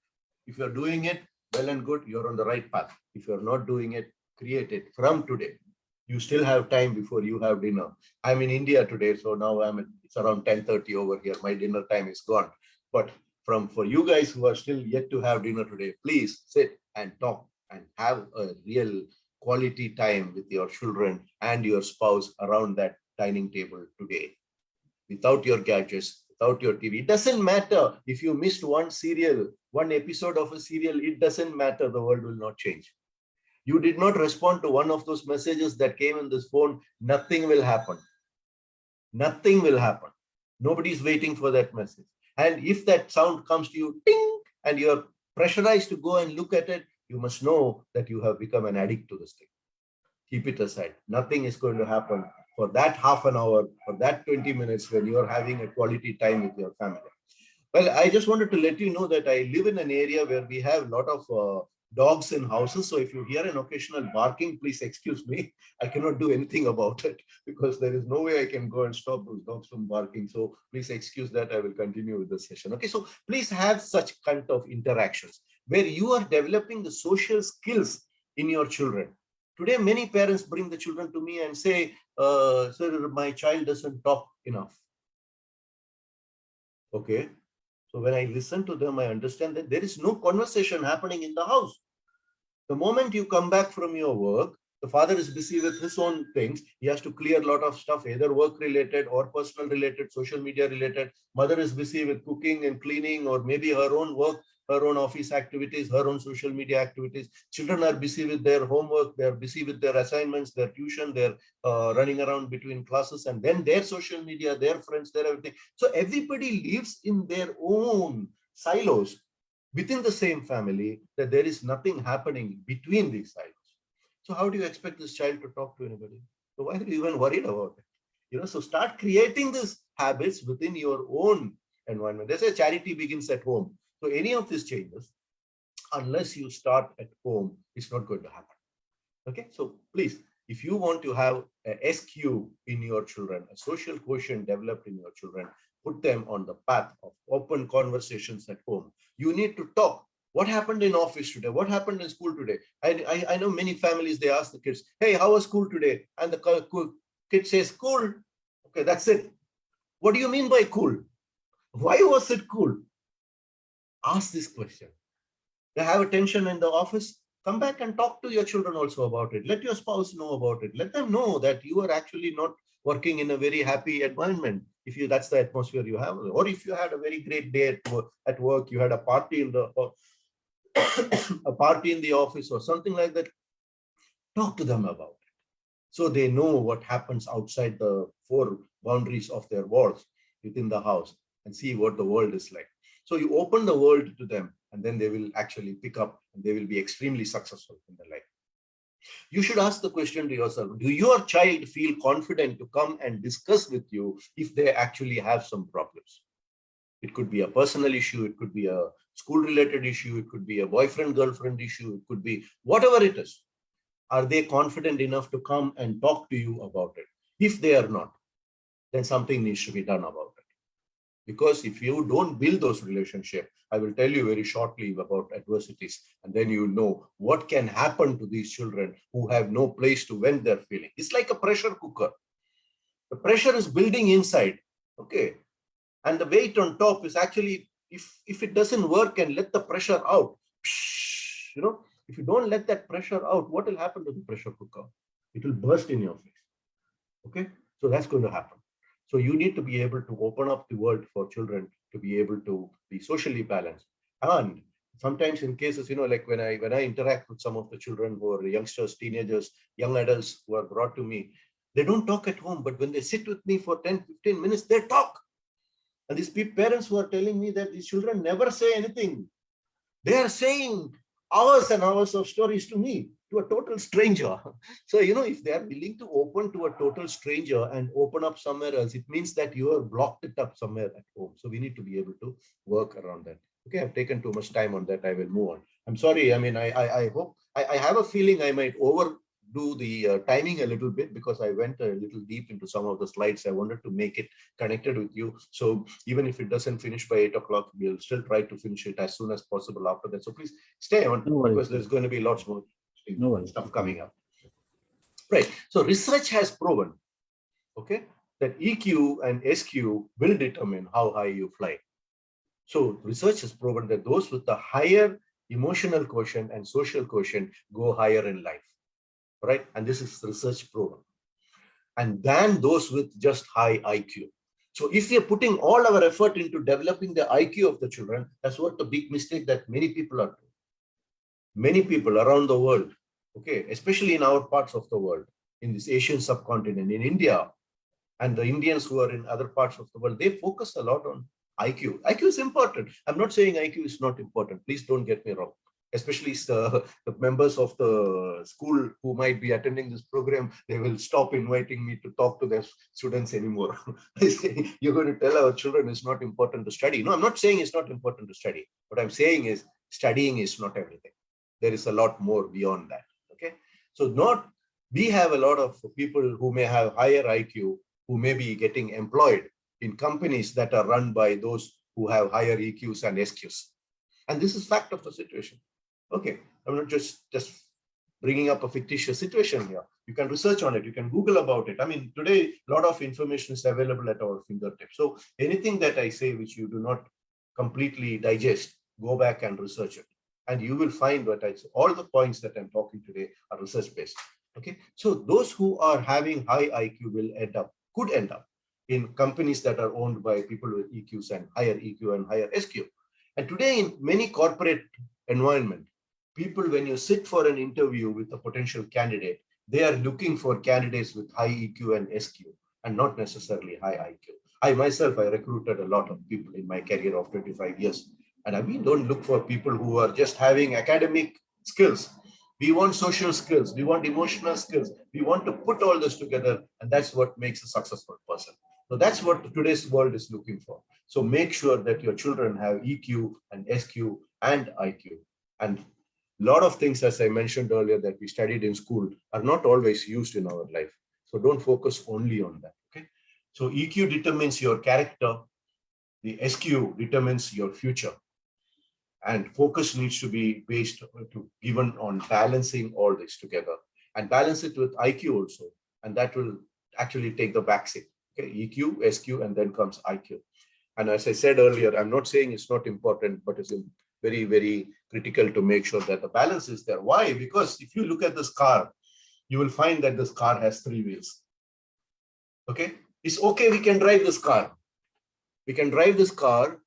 E: If you're doing it, well and good, you're on the right path. If you're not doing it, create it from today. You still have time before you have dinner. I'm in India today, so now it's around 10:30 over here. My dinner time is gone. But for you guys who are still yet to have dinner today, please sit and talk and have a real quality time with your children and your spouse around that dining table today. Without your gadgets, without your TV. It doesn't matter if you missed one serial, one episode of a serial, it doesn't matter. The world will not change. You did not respond to one of those messages that came in this phone, nothing will happen. Nothing will happen. Nobody's waiting for that message. And if that sound comes to you, ding, and you're pressurized to go and look at it, you must know that you have become an addict to this thing. Keep it aside. Nothing is going to happen for that half an hour, for that 20 minutes when you're having a quality time with your family. Well, I just wanted to let you know that I live in an area where we have a lot of dogs in houses. So if you hear an occasional barking, please excuse me. I cannot do anything about it because there is no way I can go and stop those dogs from barking. So please excuse that. I will continue with the session. Okay, so please have such kind of interactions where you are developing the social skills in your children. Today, many parents bring the children to me and say, sir, my child doesn't talk enough. Okay. So when I listen to them, I understand that there is no conversation happening in the house. The moment you come back from your work, the father is busy with his own things. He has to clear a lot of stuff, either work related or personal related, social media related. Mother is busy with cooking and cleaning, or maybe her own work, her own office activities, her own social media activities. Children are busy with their homework. They're busy with their assignments, their tuition, they're running around between classes, and then their social media, their friends, their everything. So everybody lives in their own silos within the same family, that there is nothing happening between these silos. So how do you expect this child to talk to anybody? So why are you even worried about it? So start creating these habits within your own environment. They say charity begins at home. So any of these changes, unless you start at home, it's not going to happen. Okay, so please, if you want to have a SQ in your children, a social quotient developed in your children, put them on the path of open conversations at home. You need to talk. What happened in office today? What happened in school today? I know many families, they ask the kids, hey, how was school today? And the kid says, cool. Okay, that's it. What do you mean by cool? Why was it cool? Ask this question. They have a tension in the office. Come back and talk to your children also about it. Let your spouse know about it. Let them know that you are actually not working in a very happy environment. If that's the atmosphere you have, or if you had a very great day at work, you had a party in the a party in the office or something like that, talk to them about it. So they know what happens outside the four boundaries of their walls within the house, and see what the world is like. So you open the world to them, and then they will actually pick up, and they will be extremely successful in their life. You should ask the question to yourself, do your child feel confident to come and discuss with you if they actually have some problems? It could be a personal issue, it could be a school-related issue, it could be a boyfriend-girlfriend issue, it could be whatever it is. Are they confident enough to come and talk to you about it? If they are not, then something needs to be done about it. Because if you don't build those relationships, I will tell you very shortly about adversities, and then you know what can happen to these children who have no place to vent their feeling. It's like a pressure cooker. The pressure is building inside, okay? And the weight on top is actually, if it doesn't work and let the pressure out, you know, if you don't let that pressure out, what will happen to the pressure cooker? It will burst in your face, okay? So that's going to happen. So you need to be able to open up the world for children to be able to be socially balanced. And sometimes in cases, you know, like when I interact with some of the children who are youngsters, teenagers, young adults who are brought to me, they don't talk at home, but when they sit with me for 10, 15 minutes, they talk. And these parents who are telling me that these children never say anything, they are saying hours and hours of stories to me, to a total stranger. So, you know, if they are willing to open to a total stranger and open up somewhere else, it means that you have blocked it up somewhere at home. So we need to be able to work around that. Okay, I've taken too much time on that. I will move on. I'm sorry. I mean, I hope, I have a feeling I might overdo the timing a little bit because I went a little deep into some of the slides. I wanted to make it connected with you. So even if it doesn't finish by 8 o'clock, we'll still try to finish it as soon as possible after that. So please stay on, because there's going to be lots more stuff coming up. Right. So research has proven, okay, that EQ and SQ will determine how high you fly. So research has proven that those with the higher emotional quotient and social quotient go higher in life, right? And this is research proven. And then those with just high IQ. So if we are putting all our effort into developing the IQ of the children, that's what the big mistake that many people are doing. Many people around the world, okay, especially in our parts of the world, in this Asian subcontinent, in India, and the Indians who are in other parts of the world, they focus a lot on IQ. IQ is important. I'm not saying IQ is not important. Please don't get me wrong. Especially the members of the school who might be attending this program, they will stop inviting me to talk to their students anymore. They say, you're going to tell our children it's not important to study. No, I'm not saying it's not important to study. What I'm saying is studying is not everything. There is a lot more beyond that, okay? So we have a lot of people who may have higher IQ, who may be getting employed in companies that are run by those who have higher EQs and SQs. And this is fact of the situation. Okay, I'm not just bringing up a fictitious situation here. You can research on it. You can Google about it. I mean, today, a lot of information is available at our fingertips. So anything that I say, which you do not completely digest, go back and research it. And you will find what I say. All the points that I'm talking today are research-based. Okay, so those who are having high IQ could end up in companies that are owned by people with EQs and higher EQ and higher SQ. And today, in many corporate environment, people, when you sit for an interview with a potential candidate, they are looking for candidates with high EQ and SQ and not necessarily high IQ. I myself, I recruited a lot of people in my career of 25 years. And we don't look for people who are just having academic skills. We want social skills. We want emotional skills. We want to put all this together. And that's what makes a successful person. So that's what today's world is looking for. So make sure that your children have EQ and SQ and IQ. And a lot of things, as I mentioned earlier, that we studied in school are not always used in our life. So don't focus only on that, okay? So EQ determines your character. The SQ determines your future. And focus needs to be given on balancing all this together and balance it with IQ also. And that will actually take the backseat. Okay, EQ, SQ, and then comes IQ. And as I said earlier, I'm not saying it's not important, but it's very, very critical to make sure that the balance is there. Why? Because if you look at this car, you will find that this car has 3 wheels. Okay, it's okay, we can drive this car. We can drive this car,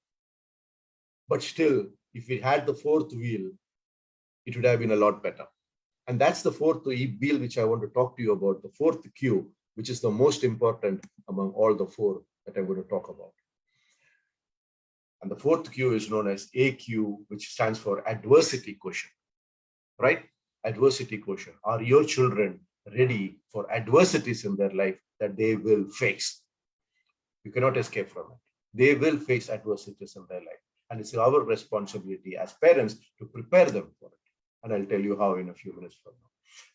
E: but still, if we had the 4th wheel, it would have been a lot better. And that's the 4th wheel, which I want to talk to you about, the 4th Q, which is the most important among all the 4 that I'm going to talk about. And the 4th Q is known as AQ, which stands for adversity quotient, right? Adversity quotient. Are your children ready for adversities in their life that they will face? You cannot escape from it. They will face adversities in their life. And it's our responsibility as parents to prepare them for it. And I'll tell you how in a few minutes from now.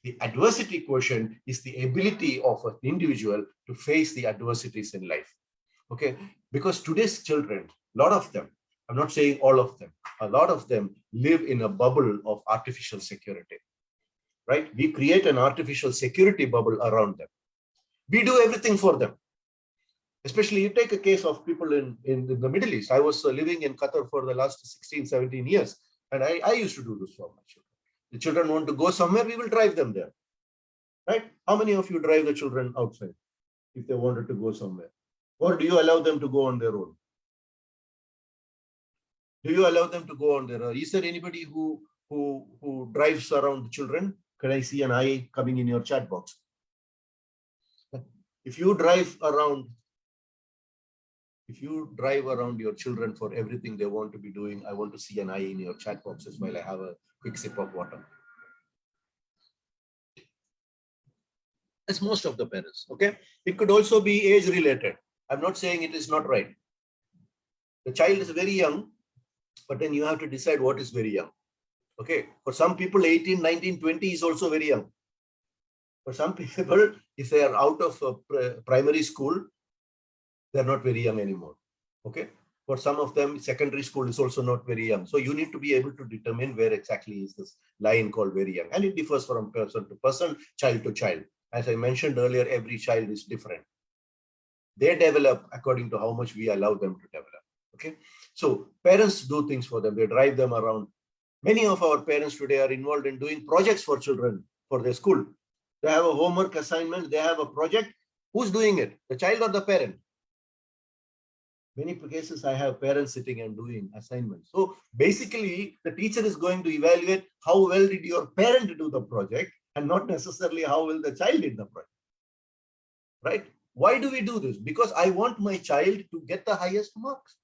E: The adversity quotient is the ability of an individual to face the adversities in life. Okay, because today's children, a lot of them, I'm not saying all of them, a lot of them live in a bubble of artificial security, right? We create an artificial security bubble around them. We do everything for them. Especially you take a case of people in the Middle East. I was living in Qatar for the last 16, 17 years. And I used to do this for my children. The children want to go somewhere, we will drive them there. Right? How many of you drive the children outside if they wanted to go somewhere? Or do you allow them to go on their own? Do you allow them to go on their own? Is there anybody who drives around the children? Can I see an eye coming in your chat box? If you drive around your children for everything they want to be doing, I want to see an eye in your chat boxes while I have a quick sip of water. That's most of the parents, okay? It could also be age related. I'm not saying it is not right. The child is very young, but then you have to decide what is very young, okay? For some people, 18, 19, 20 is also very young. For some people, if they are out of primary school, they're not very young anymore, okay? For some of them, secondary school is also not very young. So you need to be able to determine where exactly is this line called very young. And it differs from person to person, child to child. As I mentioned earlier, every child is different. They develop according to how much we allow them to develop, okay? So parents do things for them. They drive them around. Many of our parents today are involved in doing projects for children for their school. They have a homework assignment. They have a project. Who's doing it? The child or the parent? Many cases, I have parents sitting and doing assignments. So basically, the teacher is going to evaluate how well did your parent do the project and not necessarily how well the child did the project, right? Why do we do this? Because I want my child to get the highest marks.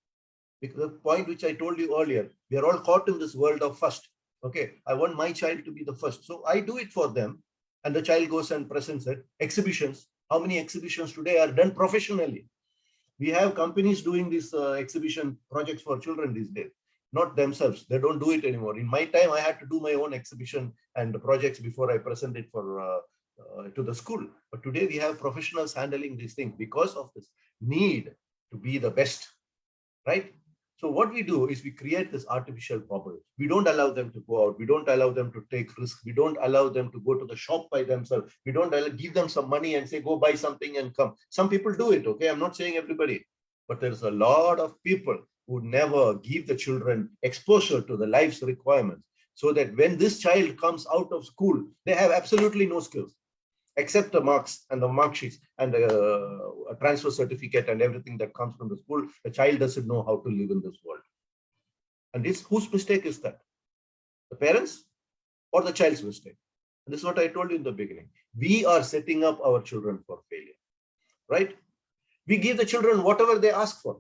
E: Because the point which I told you earlier, we are all caught in this world of first. Okay, I want my child to be the first. So I do it for them. And the child goes and presents it. Exhibitions. How many exhibitions today are done professionally? We have companies doing these exhibition projects for children these days, not themselves. They don't do it anymore. In my time, I had to do my own exhibition and projects before I present it for to the school. But today we have professionals handling these things because of this need to be the best, right? So what we do is we create this artificial bubble. We don't allow them to go out. We don't allow them to take risks. We don't allow them to go to the shop by themselves. We don't give them some money and say, go buy something and come. Some people do it, okay? I'm not saying everybody, but there's a lot of people who never give the children exposure to the life's requirements so that when this child comes out of school, they have absolutely no skills except the marks and the mark sheets and a transfer certificate and everything that comes from the school. The child doesn't know how to live in this world. And this, whose mistake is that? The parents or the child's mistake? And this is what I told you in the beginning. We are setting up our children for failure, right? We give the children whatever they ask for.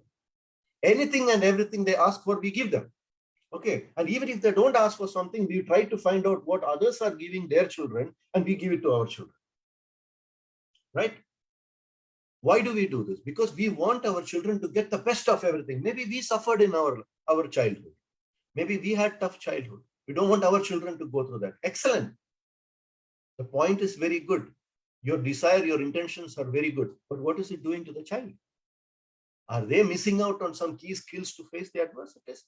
E: Anything and everything they ask for, we give them. Okay. And even if they don't ask for something, we try to find out what others are giving their children and we give it to our children. Right? Why do we do this? Because we want our children to get the best of everything. Maybe we suffered in our childhood. Maybe we had tough childhood. We don't want our children to go through that. Excellent. The point is very good. Your desire, your intentions are very good. But what is it doing to the child? Are they missing out on some key skills to face the adversities?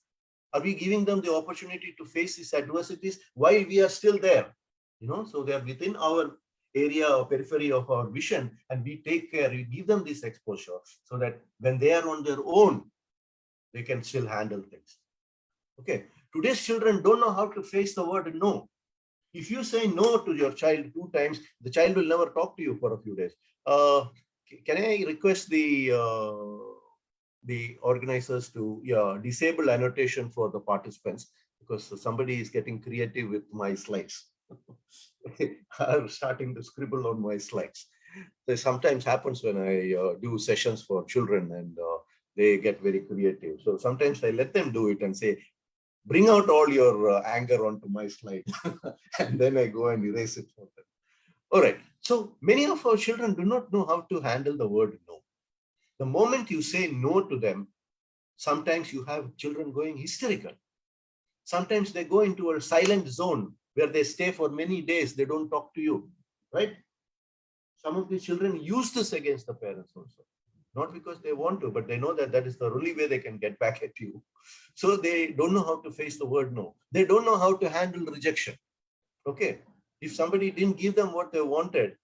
E: Are we giving them the opportunity to face these adversities while we are still there? You know, so they are within our area or periphery of our vision, and we take care, we give them this exposure so that when they are on their own, they can still handle things. Okay, today's children don't know how to face the word no. If you say no to your child 2 times, the child will never talk to you for a few days. Can I request the organizers to disable annotation for the participants, because somebody is getting creative with my slides. I'm starting to scribble on my slides. This sometimes happens when I do sessions for children and they get very creative. So sometimes I let them do it and say, bring out all your anger onto my slide. And then I go and erase it for them. All right. So many of our children do not know how to handle the word no. The moment you say no to them, sometimes you have children going hysterical. Sometimes they go into a silent zone where they stay for many days. They don't talk to you, right? Some of the children use this against the parents also. not because they want to, but they know that that is the only way they can get back at you. So they don't know how to face the word no. They don't know how to handle rejection. Okay. If somebody didn't give them what they wanted,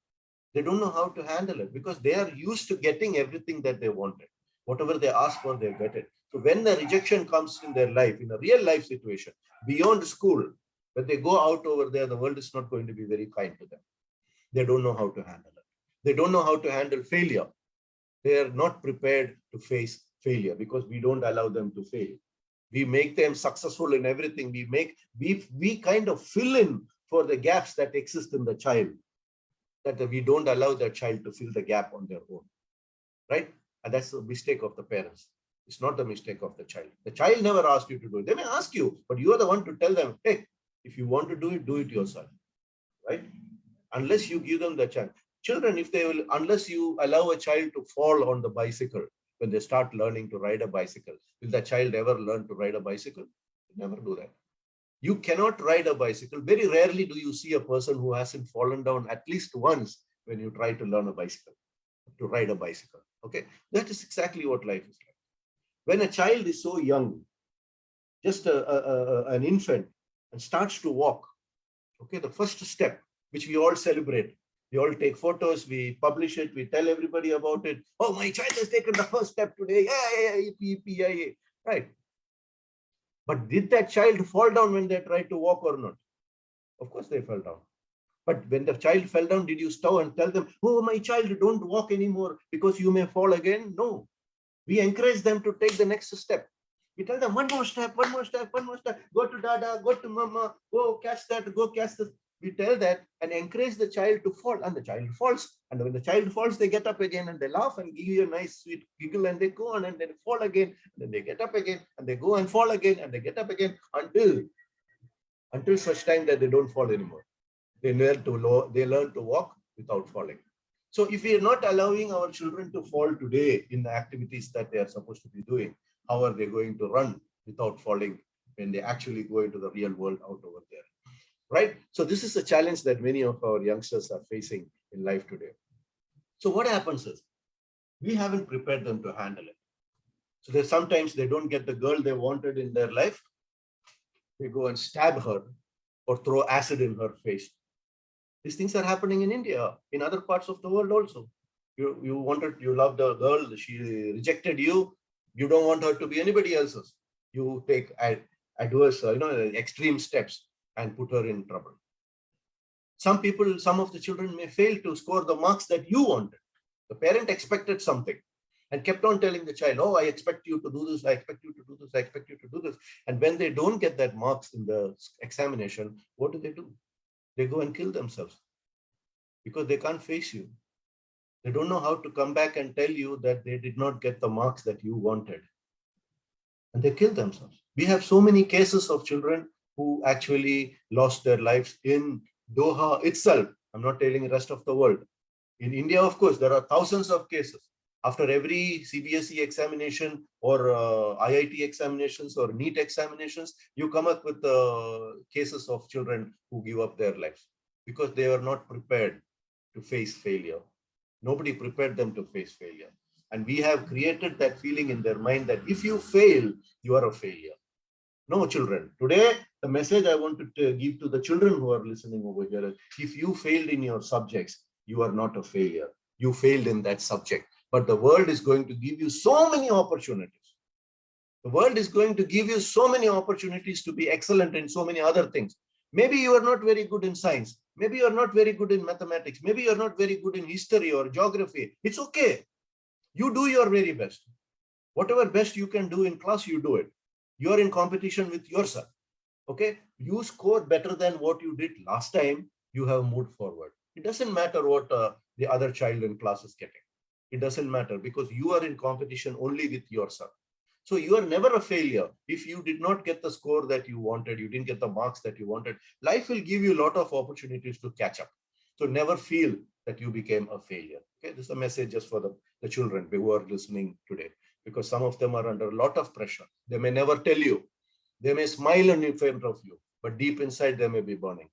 E: they don't know how to handle it because they are used to getting everything that they wanted. Whatever they ask for, they get it. So when the rejection comes in their life, in a real life situation, beyond school, when they go out over there, the world is not going to be very kind to them. They don't know how to handle it. They don't know how to handle failure. They are not prepared to face failure because we don't allow them to fail. We make them successful in everything. We kind of fill in for the gaps that exist in the child, that we don't allow the child to fill the gap on their own, right? And that's the mistake of the parents. It's not the mistake of the child. The child never asked you to do it. They may ask you, but you are the one to tell them, hey, if you want to do it yourself, right? Unless you give them the chance. Children, unless you allow a child to fall on the bicycle when they start learning to ride a bicycle, will the child ever learn to ride a bicycle? Never do that. You cannot ride a bicycle. Very rarely do you see a person who hasn't fallen down at least once when you try to learn a bicycle, to ride a bicycle. Okay, that is exactly what life is like. When a child is so young, just an infant, and starts to walk, okay, the first step, which we all celebrate, we all take photos, we publish it, we tell everybody about it. Oh, my child has taken the first step today. Yeah, right. But did that child fall down when they tried to walk or not? Of course they fell down. But when the child fell down, did you stop and tell them, oh, my child, don't walk anymore because you may fall again? No. We encourage them to take the next step. We tell them one more step, one more step, one more step. Go to dada, go to mama, go catch that, go catch this. We tell that and encourage the child to fall, and the child falls. And when the child falls, they get up again and they laugh and give you a nice sweet giggle and they go on and then fall again. And then they get up again and they go and fall again and they get up again until such time that they don't fall anymore. They learn to walk without falling. So if we are not allowing our children to fall today in the activities that they are supposed to be doing, how are they going to run without falling when they actually go into the real world out over there? Right? So this is a challenge that many of our youngsters are facing in life today. So what happens is we haven't prepared them to handle it. So sometimes they don't get the girl they wanted in their life. They go and stab her or throw acid in her face. These things are happening in India, in other parts of the world also. You loved a girl, she rejected you. You don't want her to be anybody else's. You take adverse, extreme steps and put her in trouble. Some of the children may fail to score the marks that you wanted. The parent expected something and kept on telling the child, oh, I expect you to do this, I expect you to do this, I expect you to do this. And when they don't get that marks in the examination, what do? They go and kill themselves because they can't face you. They don't know how to come back and tell you that they did not get the marks that you wanted. And they kill themselves. We have so many cases of children who actually lost their lives in Doha itself. I'm not telling the rest of the world. In India, of course, there are thousands of cases. After every CBSE examination or IIT examinations or NEET examinations, you come up with cases of children who give up their lives because they are not prepared to face failure. Nobody prepared them to face failure. And we have created that feeling in their mind that if you fail, you are a failure. No, children. Today, the message I want to give to the children who are listening over here is, if you failed in your subjects, you are not a failure. You failed in that subject. But the world is going to give you so many opportunities. The world is going to give you so many opportunities to be excellent in so many other things. Maybe you are not very good in science. Maybe you are not very good in mathematics. Maybe you are not very good in history or geography. It's okay. You do your very best. Whatever best you can do in class, you do it. You are in competition with yourself. Okay? You score better than what you did last time. You have moved forward. It doesn't matter what the other child in class is getting. It doesn't matter because you are in competition only with yourself. So you are never a failure. If you did not get the score that you wanted, you didn't get the marks that you wanted, life will give you a lot of opportunities to catch up. So never feel that you became a failure. Okay, this is a message just for the children who are listening today, because some of them are under a lot of pressure. They may never tell you. They may smile in front of you, but deep inside they may be burning.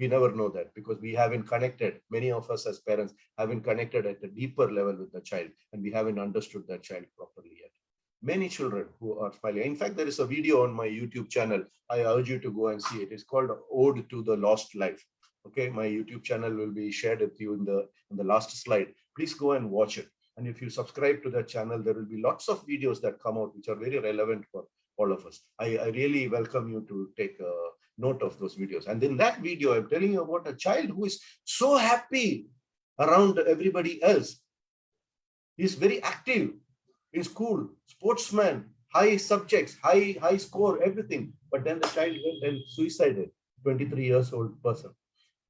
E: We never know that because we haven't connected. Many of us as parents haven't connected at a deeper level with the child, and we haven't understood that child properly yet. Many children who are smiling. In fact, there is a video on my YouTube channel. I urge you to go and see it. It's called Ode to the Lost Life. Okay, my YouTube channel will be shared with you in the last slide. Please go and watch it. And if you subscribe to that channel, there will be lots of videos that come out which are very relevant for all of us. I really welcome you to take a note of those videos. And in that video, I'm telling you about a child who is so happy around everybody else. He's very active in school, sportsman, high subjects, high score, everything. But then the child went and suicided, 23 years old person.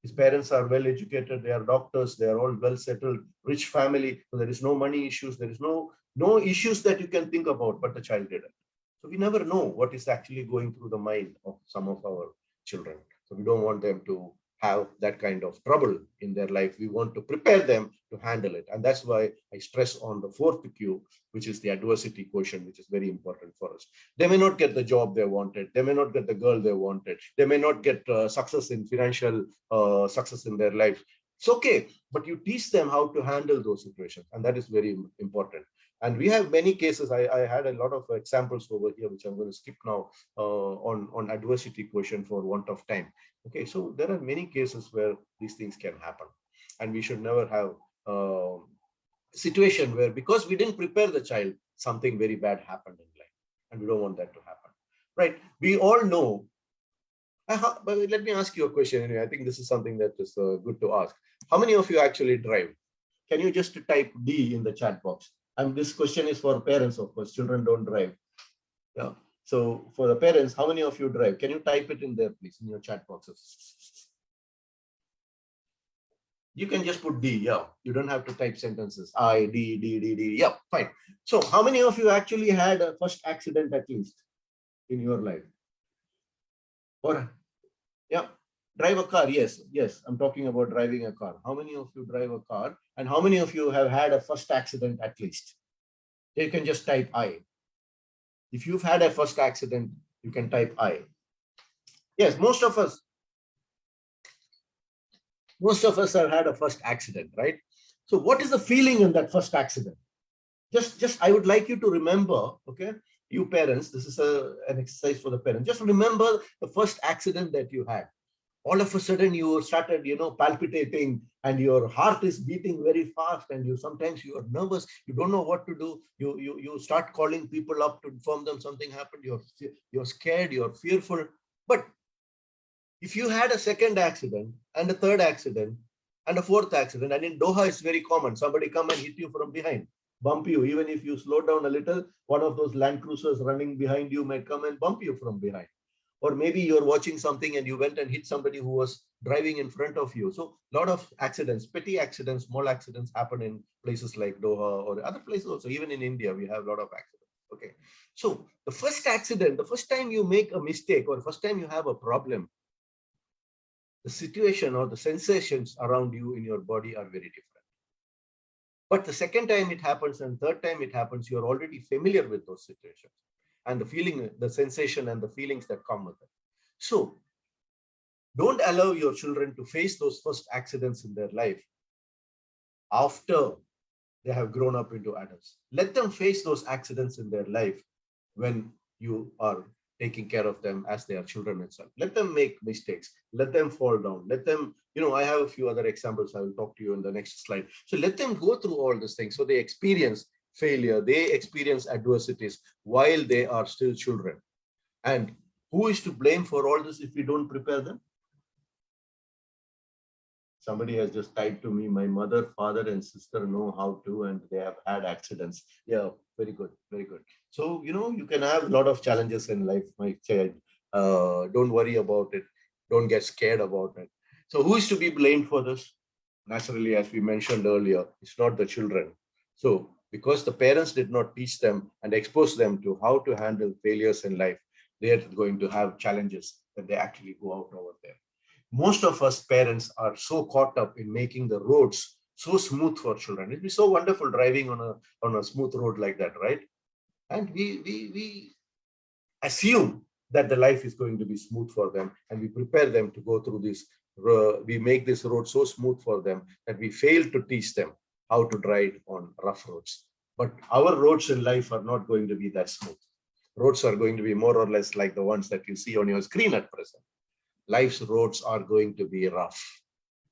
E: His parents are well educated, they are doctors, they are all well settled, rich family. So there is no money issues, there is no issues that you can think about, but the child didn't. So we never know what is actually going through the mind of some of our children. So we don't want them to have that kind of trouble in their life. We want to prepare them to handle it. And that's why I stress on the fourth Q, which is the adversity quotient, which is very important for us. They may not get the job they wanted. They may not get the girl they wanted. They may not get success in financial success in their life. It's okay, but you teach them how to handle those situations. And that is very important. And we have many cases. I had a lot of examples over here, which I'm going to skip now on adversity quotient for want of time. Okay, so there are many cases where these things can happen. And we should never have a situation where, because we didn't prepare the child, something very bad happened in life. And we don't want that to happen. Right? We all know. But let me ask you a question. Anyway, I think this is something that is good to ask. How many of you actually drive? Can you just type D in the chat box? And this question is for parents, of course. Children don't drive. Yeah. So for the parents, how many of you drive? Can you type it in there, please, in your chat boxes? You can just put D. Yeah. You don't have to type sentences. I, D, D, D, D. Yeah, fine. So how many of you actually had a first accident at least in your life? Or, yeah. Drive a car, yes, I'm talking about driving a car. How many of you drive a car? And how many of you have had a first accident at least? You can just type I. If you've had a first accident, you can type I. Yes, most of us have had a first accident, right? So what is the feeling in that first accident? Just I would like you to remember, okay, you parents, this is an exercise for the parents. Just remember the first accident that you had. All of a sudden you started, palpitating and your heart is beating very fast and sometimes you are nervous. You don't know what to do. You start calling people up to inform them something happened. You're scared, you're fearful. But if you had a second accident and a third accident and a fourth accident, and in Doha it's very common, somebody come and hit you from behind, bump you. Even if you slow down a little, one of those Land Cruisers running behind you might come and bump you from behind. Or maybe you're watching something and you went and hit somebody who was driving in front of you. So a lot of accidents, petty accidents, small accidents happen in places like Doha or other places also. Even in India, we have a lot of accidents. Okay. So the first accident, the first time you make a mistake or the first time you have a problem, the situation or the sensations around you in your body are very different. But the second time it happens and third time it happens, you're already familiar with those situations. And the feeling, the sensation and the feelings that come with it. So don't allow your children to face those first accidents in their life after they have grown up into adults. Let them face those accidents in their life when you are taking care of them as they are children itself. Let them make mistakes. Let them fall down. Let them, I have a few other examples I will talk to you in the next slide. So let them go through all these things so they experience failure, they experience adversities while they are still children. And who is to blame for all this if we don't prepare them? Somebody has just typed to me, my mother, father, and sister know how to, and they have had accidents. Yeah, very good, very good. So, you can have a lot of challenges in life, my child. Don't worry about it. Don't get scared about it. So who is to be blamed for this? Naturally, as we mentioned earlier, it's not the children. So because the parents did not teach them and expose them to how to handle failures in life, they are going to have challenges when they actually go out over there. Most of us parents are so caught up in making the roads so smooth for children. It'd be so wonderful driving on a smooth road like that, right? And we assume that the life is going to be smooth for them, and we prepare them to go through these we make this road so smooth for them that we fail to teach them how to drive on rough roads. But our roads in life are not going to be that smooth. Roads are going to be more or less like the ones that you see on your screen at present. Life's roads are going to be rough.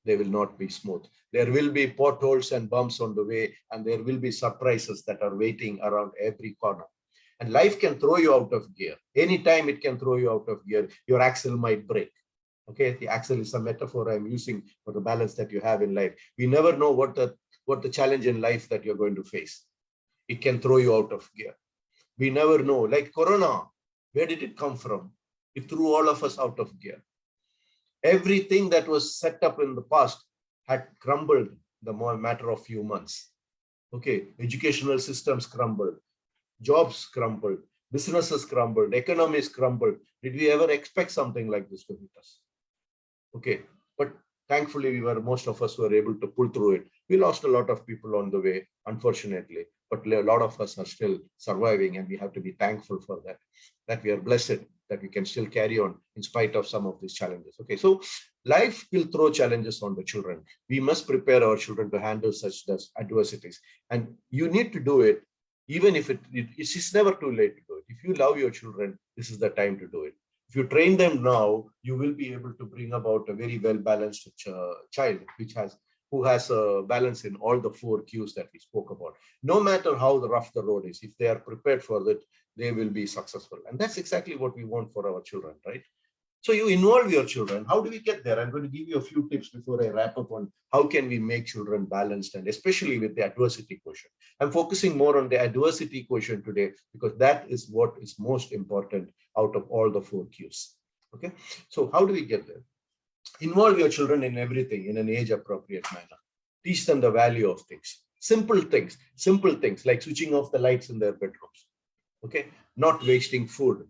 E: They will not be smooth. There will be potholes and bumps on the way, and there will be surprises that are waiting around every corner. And life can throw you out of gear. Anytime it can throw you out of gear, your axle might break. Okay, the axle is a metaphor I'm using for the balance that you have in life. We never know what the challenge in life that you're going to face. It can throw you out of gear. We never know. Like Corona, where did it come from? It threw all of us out of gear. Everything that was set up in the past had crumbled the matter of few months. Okay, educational systems crumbled, jobs crumbled, businesses crumbled, economies crumbled. Did we ever expect something like this to hit us? Okay, but thankfully most of us were able to pull through it. We lost a lot of people on the way, unfortunately, but a lot of us are still surviving, and we have to be thankful for that we are blessed that we can still carry on in spite of some of these challenges. Okay, so life will throw challenges on the children. We must prepare our children to handle such adversities, and you need to do it even if it's never too late to do it. If you love your children, this is the time to do it. If you train them now, you will be able to bring about a very well-balanced child, who has a balance in all the 4 Qs that we spoke about. No matter how rough the road is, if they are prepared for that, they will be successful. And that's exactly what we want for our children, right? So you involve your children. How do we get there? I'm going to give you a few tips before I wrap up on how can we make children balanced, and especially with the adversity quotient. I'm focusing more on the adversity quotient today because that is what is most important out of all the 4 Qs. Okay, so how do we get there? Involve your children in everything in an age-appropriate manner. Teach them the value of things. Simple things like switching off the lights in their bedrooms. Okay, not wasting food.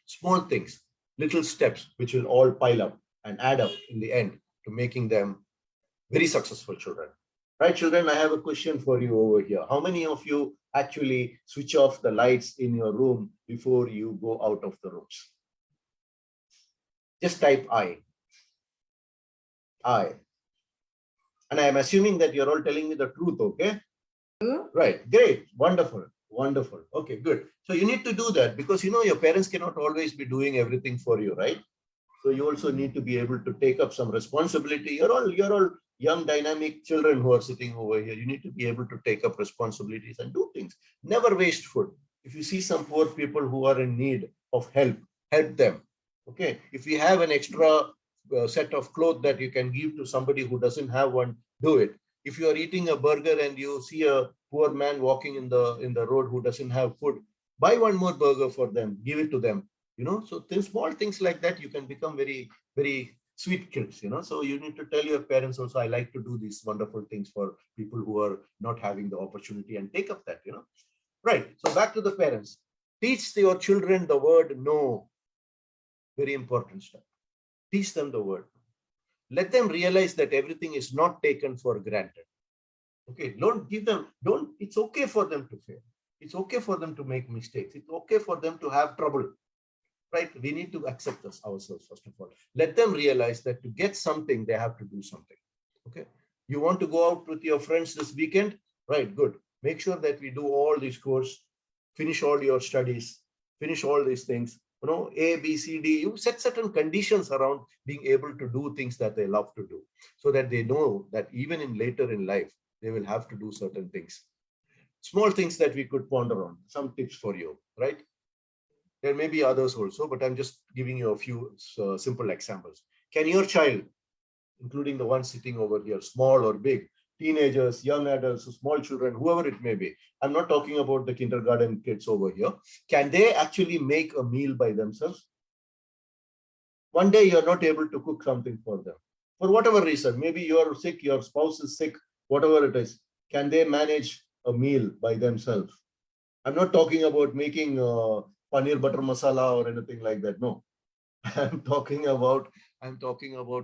E: Small things, little steps, which will all pile up and add up in the end to making them very successful children. Right, children, I have a question for you over here. How many of you actually switch off the lights in your room before you go out of the rooms? Just type I. And I am assuming that you're all telling me the truth, okay? Right, great, wonderful. Okay, good. So you need to do that because your parents cannot always be doing everything for you, right? So you also need to be able to take up some responsibility. You're all young, dynamic children who are sitting over here. You need to be able to take up responsibilities and do things. Never waste food. If you see some poor people who are in need of help them. Okay, if you have an extra set of clothes that you can give to somebody who doesn't have one, do it. If you are eating a burger and you see a poor man walking in the road who doesn't have food, buy one more burger for them, give it to them. So small things like that, you can become very, very sweet kids. So you need to tell your parents also, I like to do these wonderful things for people who are not having the opportunity, and take up that. Right, so back to the parents. Teach your children the word no. Very important step. Teach them the word. Let them realize that everything is not taken for granted. Okay, it's okay for them to fail. It's okay for them to make mistakes. It's okay for them to have trouble, right? We need to accept this ourselves, first of all. Let them realize that to get something, they have to do something. Okay, you want to go out with your friends this weekend? Right, good. Make sure that we do all these courses, finish all your studies, finish all these things. A, B, C, D, you set certain conditions around being able to do things that they love to do, so that they know that even later in life, they will have to do certain things. Small things that we could ponder on, some tips for you, right? There may be others also, but I'm just giving you a few simple examples. Can your child, including the ones sitting over here, small or big, teenagers, young adults, small children, whoever it may be. I'm not talking about the kindergarten kids over here. Can they actually make a meal by themselves? One day you're not able to cook something for them. For whatever reason, maybe you're sick, your spouse is sick, whatever it is. Can they manage a meal by themselves? I'm not talking about making paneer butter masala or anything like that. No, I'm talking about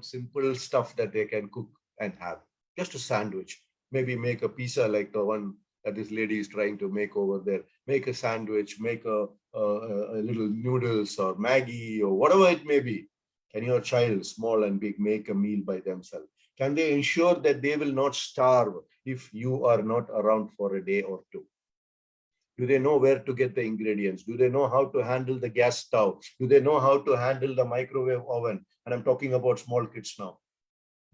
E: simple stuff that they can cook and have. Just a sandwich, maybe make a pizza like the one that this lady is trying to make over there. Make a sandwich, make a little noodles or Maggie or whatever it may be. Can your child, small and big, make a meal by themselves? Can they ensure that they will not starve if you are not around for a day or two? Do they know where to get the ingredients? Do they know how to handle the gas stove? Do they know how to handle the microwave oven? And I'm talking about small kids now.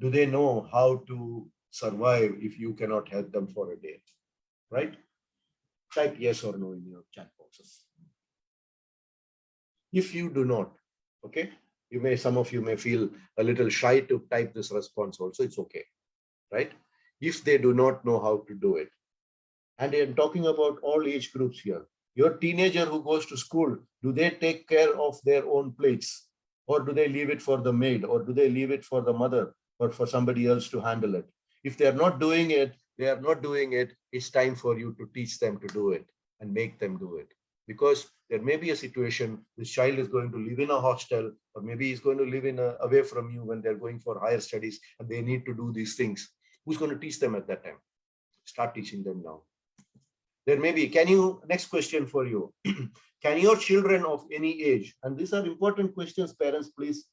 E: Do they know how to survive if you cannot help them for a day? Right? Type yes or no in your chat boxes. If you do not, okay, some of you may feel a little shy to type this response also, it's okay, right? If they do not know how to do it. And I'm talking about all age groups here. Your teenager who goes to school, do they take care of their own plates? Or do they leave it for the maid? Or do they leave it for the mother or for somebody else to handle it? If they're not doing it, it's time for you to teach them to do it and make them do it. Because there may be a situation, this child is going to live in a hostel, or maybe he's going to live away from you when they're going for higher studies and they need to do these things. Who's going to teach them at that time? Start teaching them now. There may be, next question for you. Can your children of any age, and these are important questions, parents, please,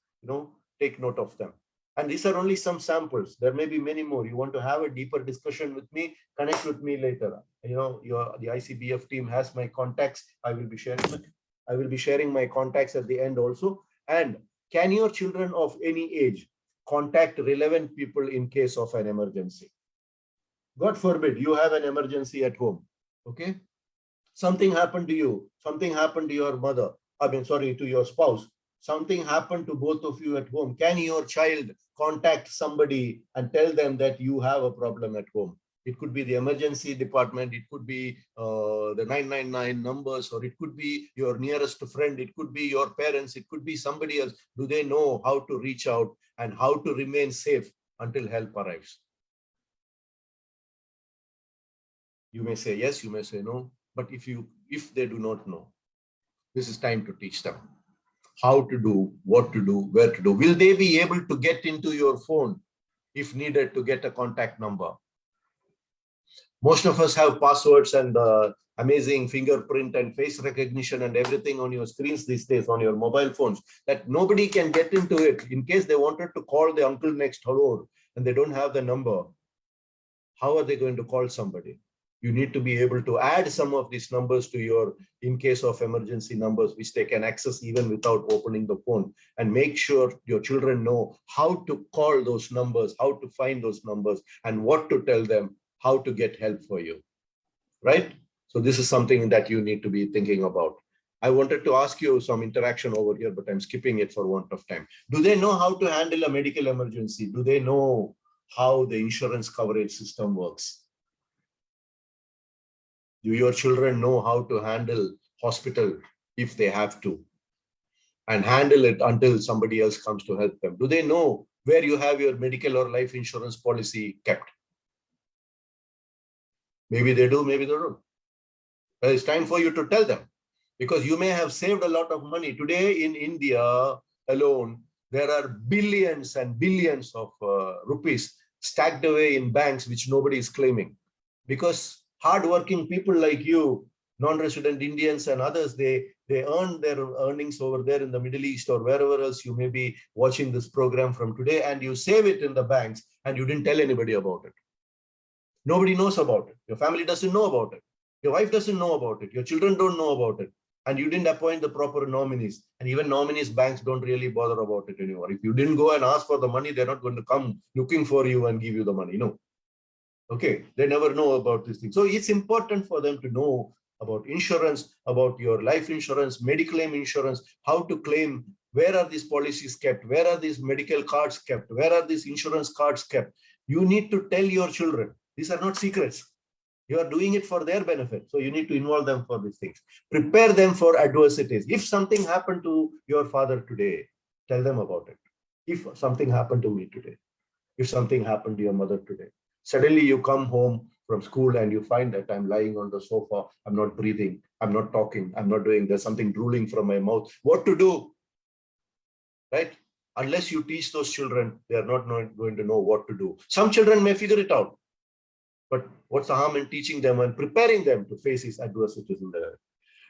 E: take note of them. And these are only some samples. There may be many more. You want to have a deeper discussion with me, connect with me later. The ICBF team has my contacts. I will be sharing my contacts at the end also. And can your children of any age contact relevant people in case of an emergency? God forbid you have an emergency at home. Okay, something happened to you, something happened to your mother, to your spouse, something happened to both of you at home. Can your child contact somebody and tell them that you have a problem at home? It could be the emergency department, it could be the 999 numbers, or it could be your nearest friend, it could be your parents, it could be somebody else. Do they know how to reach out and how to remain safe until help arrives? You may say yes, you may say no, but if they do not know, this is time to teach them how to do, what to do, where to do. Will they be able to get into your phone if needed to get a contact number? Most of us have passwords and amazing fingerprint and face recognition and everything on your screens these days, on your mobile phones, that nobody can get into it. In case they wanted to call the uncle next door and they don't have the number, how are they going to call somebody? You need to be able to add some of these numbers to your, in case of emergency numbers, which they can access even without opening the phone, and make sure your children know how to call those numbers, how to find those numbers, and what to tell them, how to get help for you, right? So this is something that you need to be thinking about. I wanted to ask you some interaction over here, but I'm skipping it for want of time. Do they know how to handle a medical emergency? Do they know how the insurance coverage system works? Do your children know how to handle hospital if they have to, and handle it until somebody else comes to help them? Do they know where you have your medical or life insurance policy kept? Maybe they do, maybe they don't. But it's time for you to tell them, because you may have saved a lot of money. Today in India alone, there are billions and billions of rupees stacked away in banks, which nobody is claiming, because hardworking people like you, non-resident Indians and others, they earn their earnings over there in the Middle East or wherever else you may be watching this program from today, and you save it in the banks and you didn't tell anybody about it. Nobody knows about it. Your family doesn't know about it. Your wife doesn't know about it. Your children don't know about it. And you didn't appoint the proper nominees. And even nominees, banks don't really bother about it anymore. If you didn't go and ask for the money, they're not going to come looking for you and give you the money. No. Okay, they never know about this thing. So it's important for them to know about insurance, about your life insurance, Mediclaim insurance, how to claim, where are these policies kept, where are these medical cards kept, where are these insurance cards kept. You need to tell your children. These are not secrets. You are doing it for their benefit. So you need to involve them for these things. Prepare them for adversities. If something happened to your father today, tell them about it. If something happened to me today, if something happened to your mother today, suddenly you come home from school and you find that I'm lying on the sofa, I'm not breathing, I'm not talking, I'm not doing, there's something drooling from my mouth. What to do, right? Unless you teach those children, they are not going to know what to do. Some children may figure it out, but what's the harm in teaching them and preparing them to face these adversities in their life?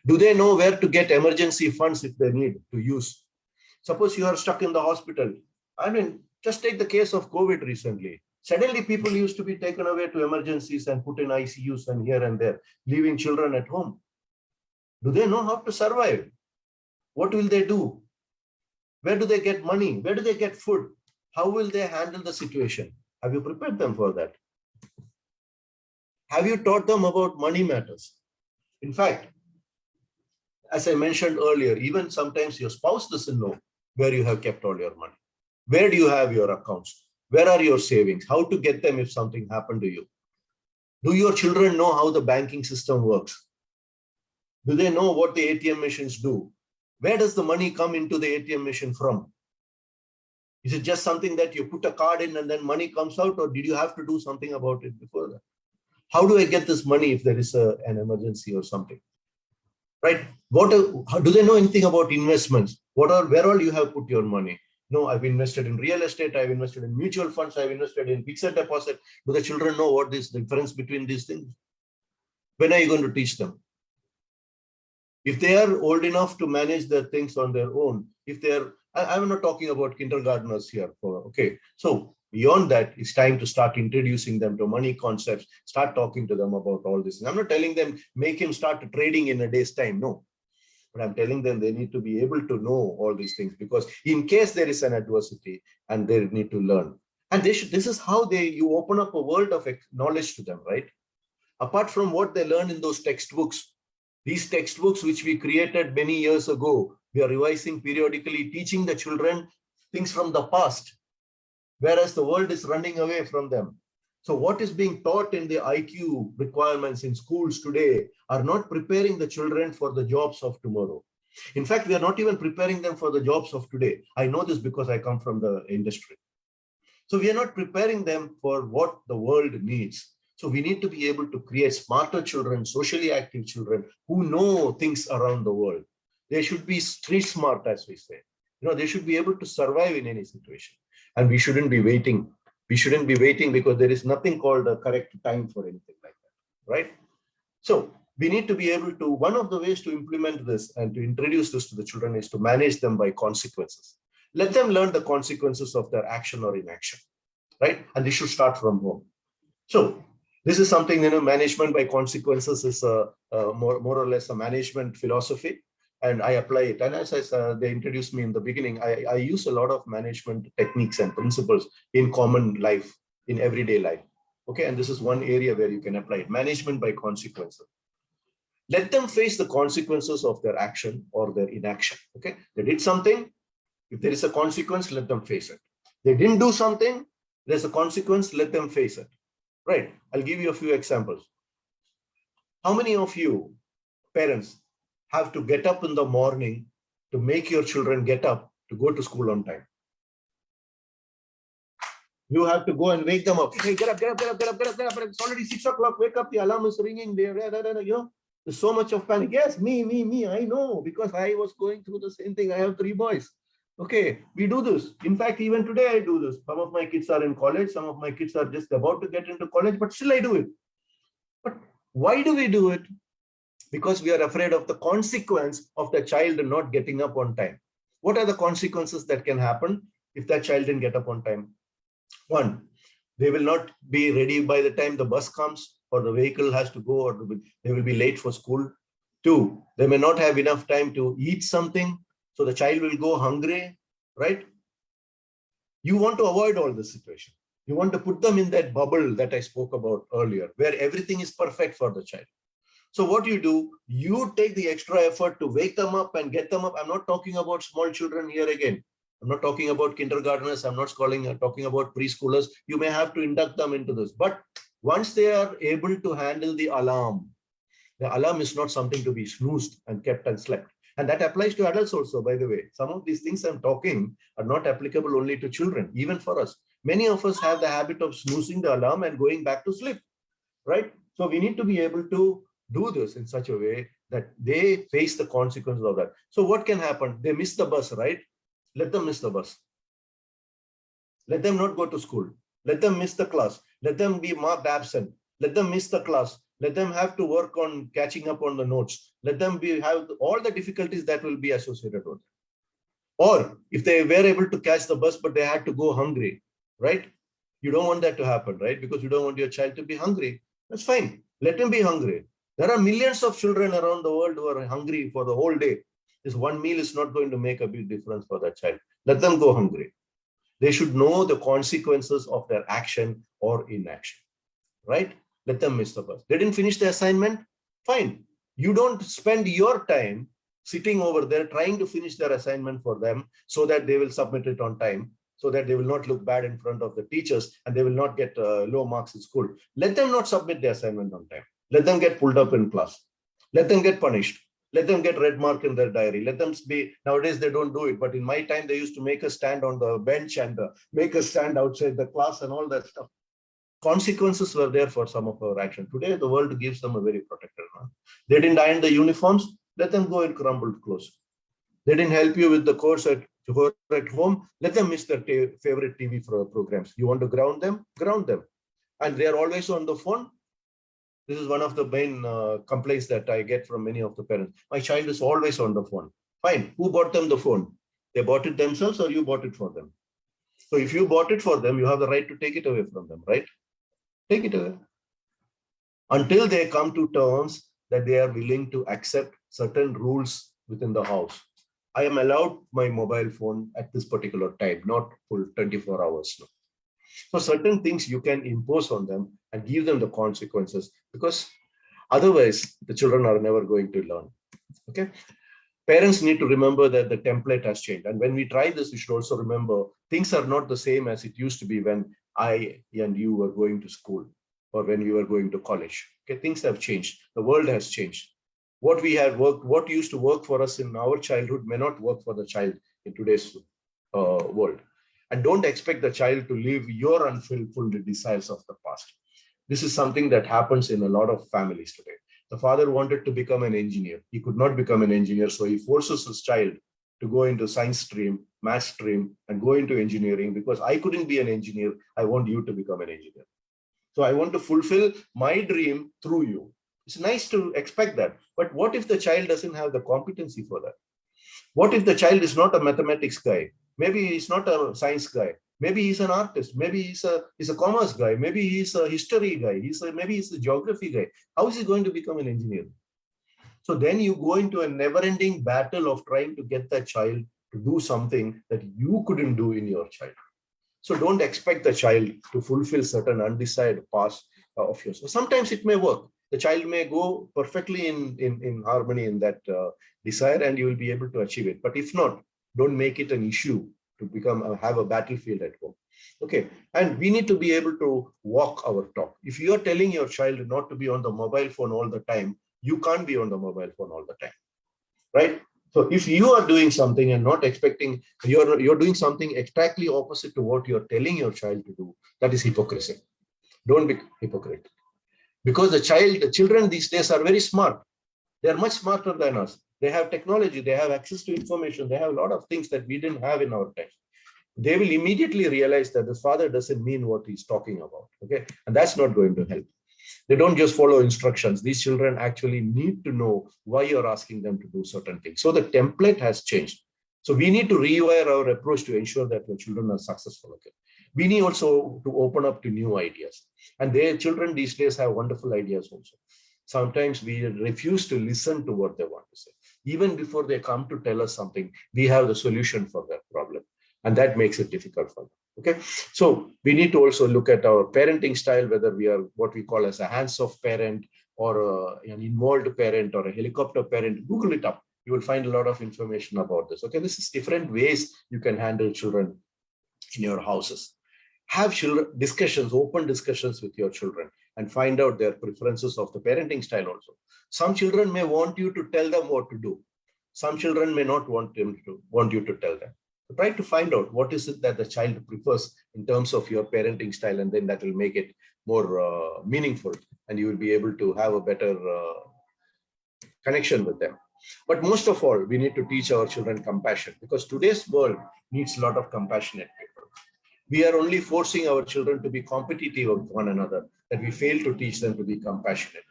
E: Do they know where to get emergency funds if they need to use? Suppose you are stuck in the hospital. I mean, just take the case of COVID recently. Suddenly people used to be taken away to emergencies and put in ICUs and here and there, leaving children at home. Do they know how to survive? What will they do? Where do they get money? Where do they get food? How will they handle the situation? Have you prepared them for that? Have you taught them about money matters? In fact, as I mentioned earlier, even sometimes your spouse doesn't know where you have kept all your money. Where do you have your accounts? Where are your savings? How to get them if something happened to you? Do your children know how the banking system works? Do they know what the ATM machines do? Where does the money come into the ATM machine from? Is it just something that you put a card in and then money comes out, or did you have to do something about it before that? How do I get this money if there is an emergency or something? Right? How do they know anything about investments? Where all you have put your money? No, I've invested in real estate, I've invested in mutual funds, I've invested in fixed deposit. Do the children know what is the difference between these things? When are you going to teach them? If they are old enough to manage their things on their own, I'm not talking about kindergartners here. Okay, so beyond that, it's time to start introducing them to money concepts, start talking to them about all this. I'm not telling them, make him start trading in a day's time, no. But I'm telling them they need to be able to know all these things, because in case there is an adversity and they need to learn. And this is how you open up a world of knowledge to them, right? Apart from what they learn in those textbooks, these textbooks which we created many years ago, we are revising periodically, teaching the children things from the past, whereas the world is running away from them. So what is being taught in the IQ requirements in schools today are not preparing the children for the jobs of tomorrow. In fact, we are not even preparing them for the jobs of today. I know this because I come from the industry. So we are not preparing them for what the world needs. So we need to be able to create smarter children, socially active children who know things around the world. They should be street smart, as we say. They should be able to survive in any situation. And we shouldn't be waiting. We shouldn't be waiting because there is nothing called a correct time for anything like that, right? So we need to be able to, one of the ways to implement this and to introduce this to the children is to manage them by consequences. Let them learn the consequences of their action or inaction, right? And they should start from home. So this is something, management by consequences is more or less a management philosophy, and I apply it. And as they introduced me in the beginning, I use a lot of management techniques and principles in common life, in everyday life. Okay, and this is one area where you can apply it. Management by consequences. Let them face the consequences of their action or their inaction. Okay, they did something. If there is a consequence, let them face it. They didn't do something, there's a consequence, let them face it. Right, I'll give you a few examples. How many of you parents have to get up in the morning to make your children get up to go to school on time? You have to go and wake them up. Hey, get up. It's already 6 o'clock. Wake up, the alarm is ringing. There's so much of panic. Yes, me, I know, because I was going through the same thing. I have 3 boys. Okay, we do this. In fact, even today I do this. Some of my kids are in college. Some of my kids are just about to get into college, but still I do it. But why do we do it? Because we are afraid of the consequence of the child not getting up on time. What are the consequences that can happen if that child didn't get up on time? 1, they will not be ready by the time the bus comes or the vehicle has to go, or they will be late for school. 2, they may not have enough time to eat something. So the child will go hungry, right? You want to avoid all this situation. You want to put them in that bubble that I spoke about earlier, where everything is perfect for the child. So what you do, you take the extra effort to wake them up and get them up. I'm not talking about small children here again. I'm not talking about kindergartners. I'm not talking about preschoolers. You may have to induct them into this. But once they are able to handle the alarm is not something to be snoozed and kept and slept. And that applies to adults also, by the way. Some of these things I'm talking are not applicable only to children, even for us. Many of us have the habit of snoozing the alarm and going back to sleep, right? So we need to be able to do this in such a way that they face the consequences of that. So what can happen? They miss the bus, right? Let them miss the bus. Let them not go to school. Let them miss the class. Let them be marked absent. Let them miss the class. Let them have to work on catching up on the notes. Let them have all the difficulties that will be associated with it. Or if they were able to catch the bus, but they had to go hungry, right? You don't want that to happen, right? Because you don't want your child to be hungry. That's fine. Let him be hungry. There are millions of children around the world who are hungry for the whole day. This one meal is not going to make a big difference for that child. Let them go hungry. They should know the consequences of their action or inaction, right? Let them miss the bus. They didn't finish the assignment? Fine. You don't spend your time sitting over there trying to finish their assignment for them so that they will submit it on time, so that they will not look bad in front of the teachers and they will not get low marks in school. Let them not submit the assignment on time. Let them get pulled up in class. Let them get punished. Let them get red mark in their diary. Let them be, nowadays they don't do it, but in my time, they used to make us stand on the bench and make us stand outside the class and all that stuff. Consequences were there for some of our action. Today, the world gives them a very protected one. They didn't iron the uniforms, let them go in crumpled clothes. They didn't help you with the course at home, let them miss their favorite TV programs. You want to ground them? Ground them. And they are always on the phone. This is one of the main complaints that I get from many of the parents. My child is always on the phone. Fine. Who bought them the phone? They bought it themselves or you bought it for them? So if you bought it for them, you have the right to take it away from them, right? Take it away. Until they come to terms that they are willing to accept certain rules within the house. I am allowed my mobile phone at this particular time, not full 24 hours. No. So certain things you can impose on them and give them the consequences, because otherwise the children are never going to learn. Okay. Parents need to remember that the template has changed. And when we try this, we should also remember things are not the same as it used to be when I and you were going to school or when you were going to college. Okay, things have changed. The world has changed. What we had worked, what used to work for us in our childhood may not work for the child in today's world. And don't expect the child to live your unfulfilled desires of the past. This is something that happens in a lot of families today. The father wanted to become an engineer. He could not become an engineer, so he forces his child to go into science stream, math stream, and go into engineering because I couldn't be an engineer. I want you to become an engineer. So I want to fulfill my dream through you. It's nice to expect that. But what if the child doesn't have the competency for that? What if the child is not a mathematics guy? Maybe he's not a science guy. Maybe he's an artist. Maybe he's a commerce guy. Maybe he's a history guy. Maybe he's a geography guy. How is he going to become an engineer? So then you go into a never-ending battle of trying to get that child to do something that you couldn't do in your childhood. So don't expect the child to fulfill certain undesired paths of yours. So sometimes it may work. The child may go perfectly in harmony in that desire and you will be able to achieve it. But if not, don't make it an issue to have a battlefield at home. Okay, and we need to be able to walk our talk. If you are telling your child not to be on the mobile phone all the time, you can't be on the mobile phone all the time, right? So if you are doing something and not expecting, you're doing something exactly opposite to what you're telling your child to do, that is hypocrisy. Don't be hypocrite. Because the children these days are very smart. They're much smarter than us. They have technology, they have access to information, they have a lot of things that we didn't have in our time. They will immediately realize that the father doesn't mean what he's talking about, okay? And that's not going to help. They don't just follow instructions. These children actually need to know why you're asking them to do certain things. So the template has changed. So we need to rewire our approach to ensure that the children are successful. Okay? We need also to open up to new ideas. And their children these days have wonderful ideas also. Sometimes we refuse to listen to what they want to say. Even before they come to tell us something, we have the solution for that problem. And that makes it difficult for them. Okay, so we need to also look at our parenting style, whether we are what we call as a hands-off parent or an involved parent or a helicopter parent. Google it up. You will find a lot of information about this. Okay, this is different ways you can handle children in your houses. Have discussions, open discussions with your children and find out their preferences of the parenting style also. Some children may want you to tell them what to do. Some children may not want you to tell them. So try to find out what is it that the child prefers in terms of your parenting style, and then that will make it more meaningful and you will be able to have a better connection with them. But most of all, we need to teach our children compassion because today's world needs a lot of compassionate people. We are only forcing our children to be competitive with one another, that we fail to teach them to be compassionate.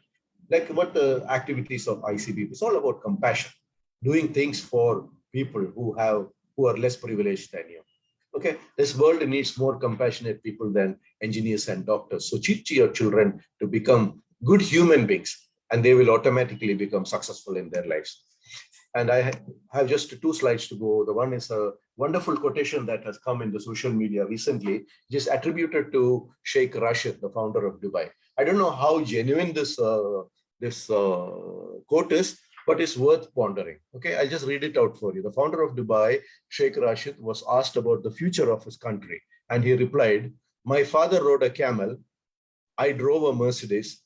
E: Like what the activities of ICBF, it's all about compassion, doing things for people who have who are less privileged than you. Okay, this world needs more compassionate people than engineers and doctors. So teach your children to become good human beings, and they will automatically become successful in their lives. And I have just 2 slides to go. The one is a wonderful quotation that has come in the social media recently, just attributed to Sheikh Rashid, the founder of Dubai. I don't know how genuine this quote is, but it's worth pondering. Okay, I'll just read it out for you. The founder of Dubai, Sheikh Rashid, was asked about the future of his country, and he replied, "My father rode a camel, I drove a Mercedes,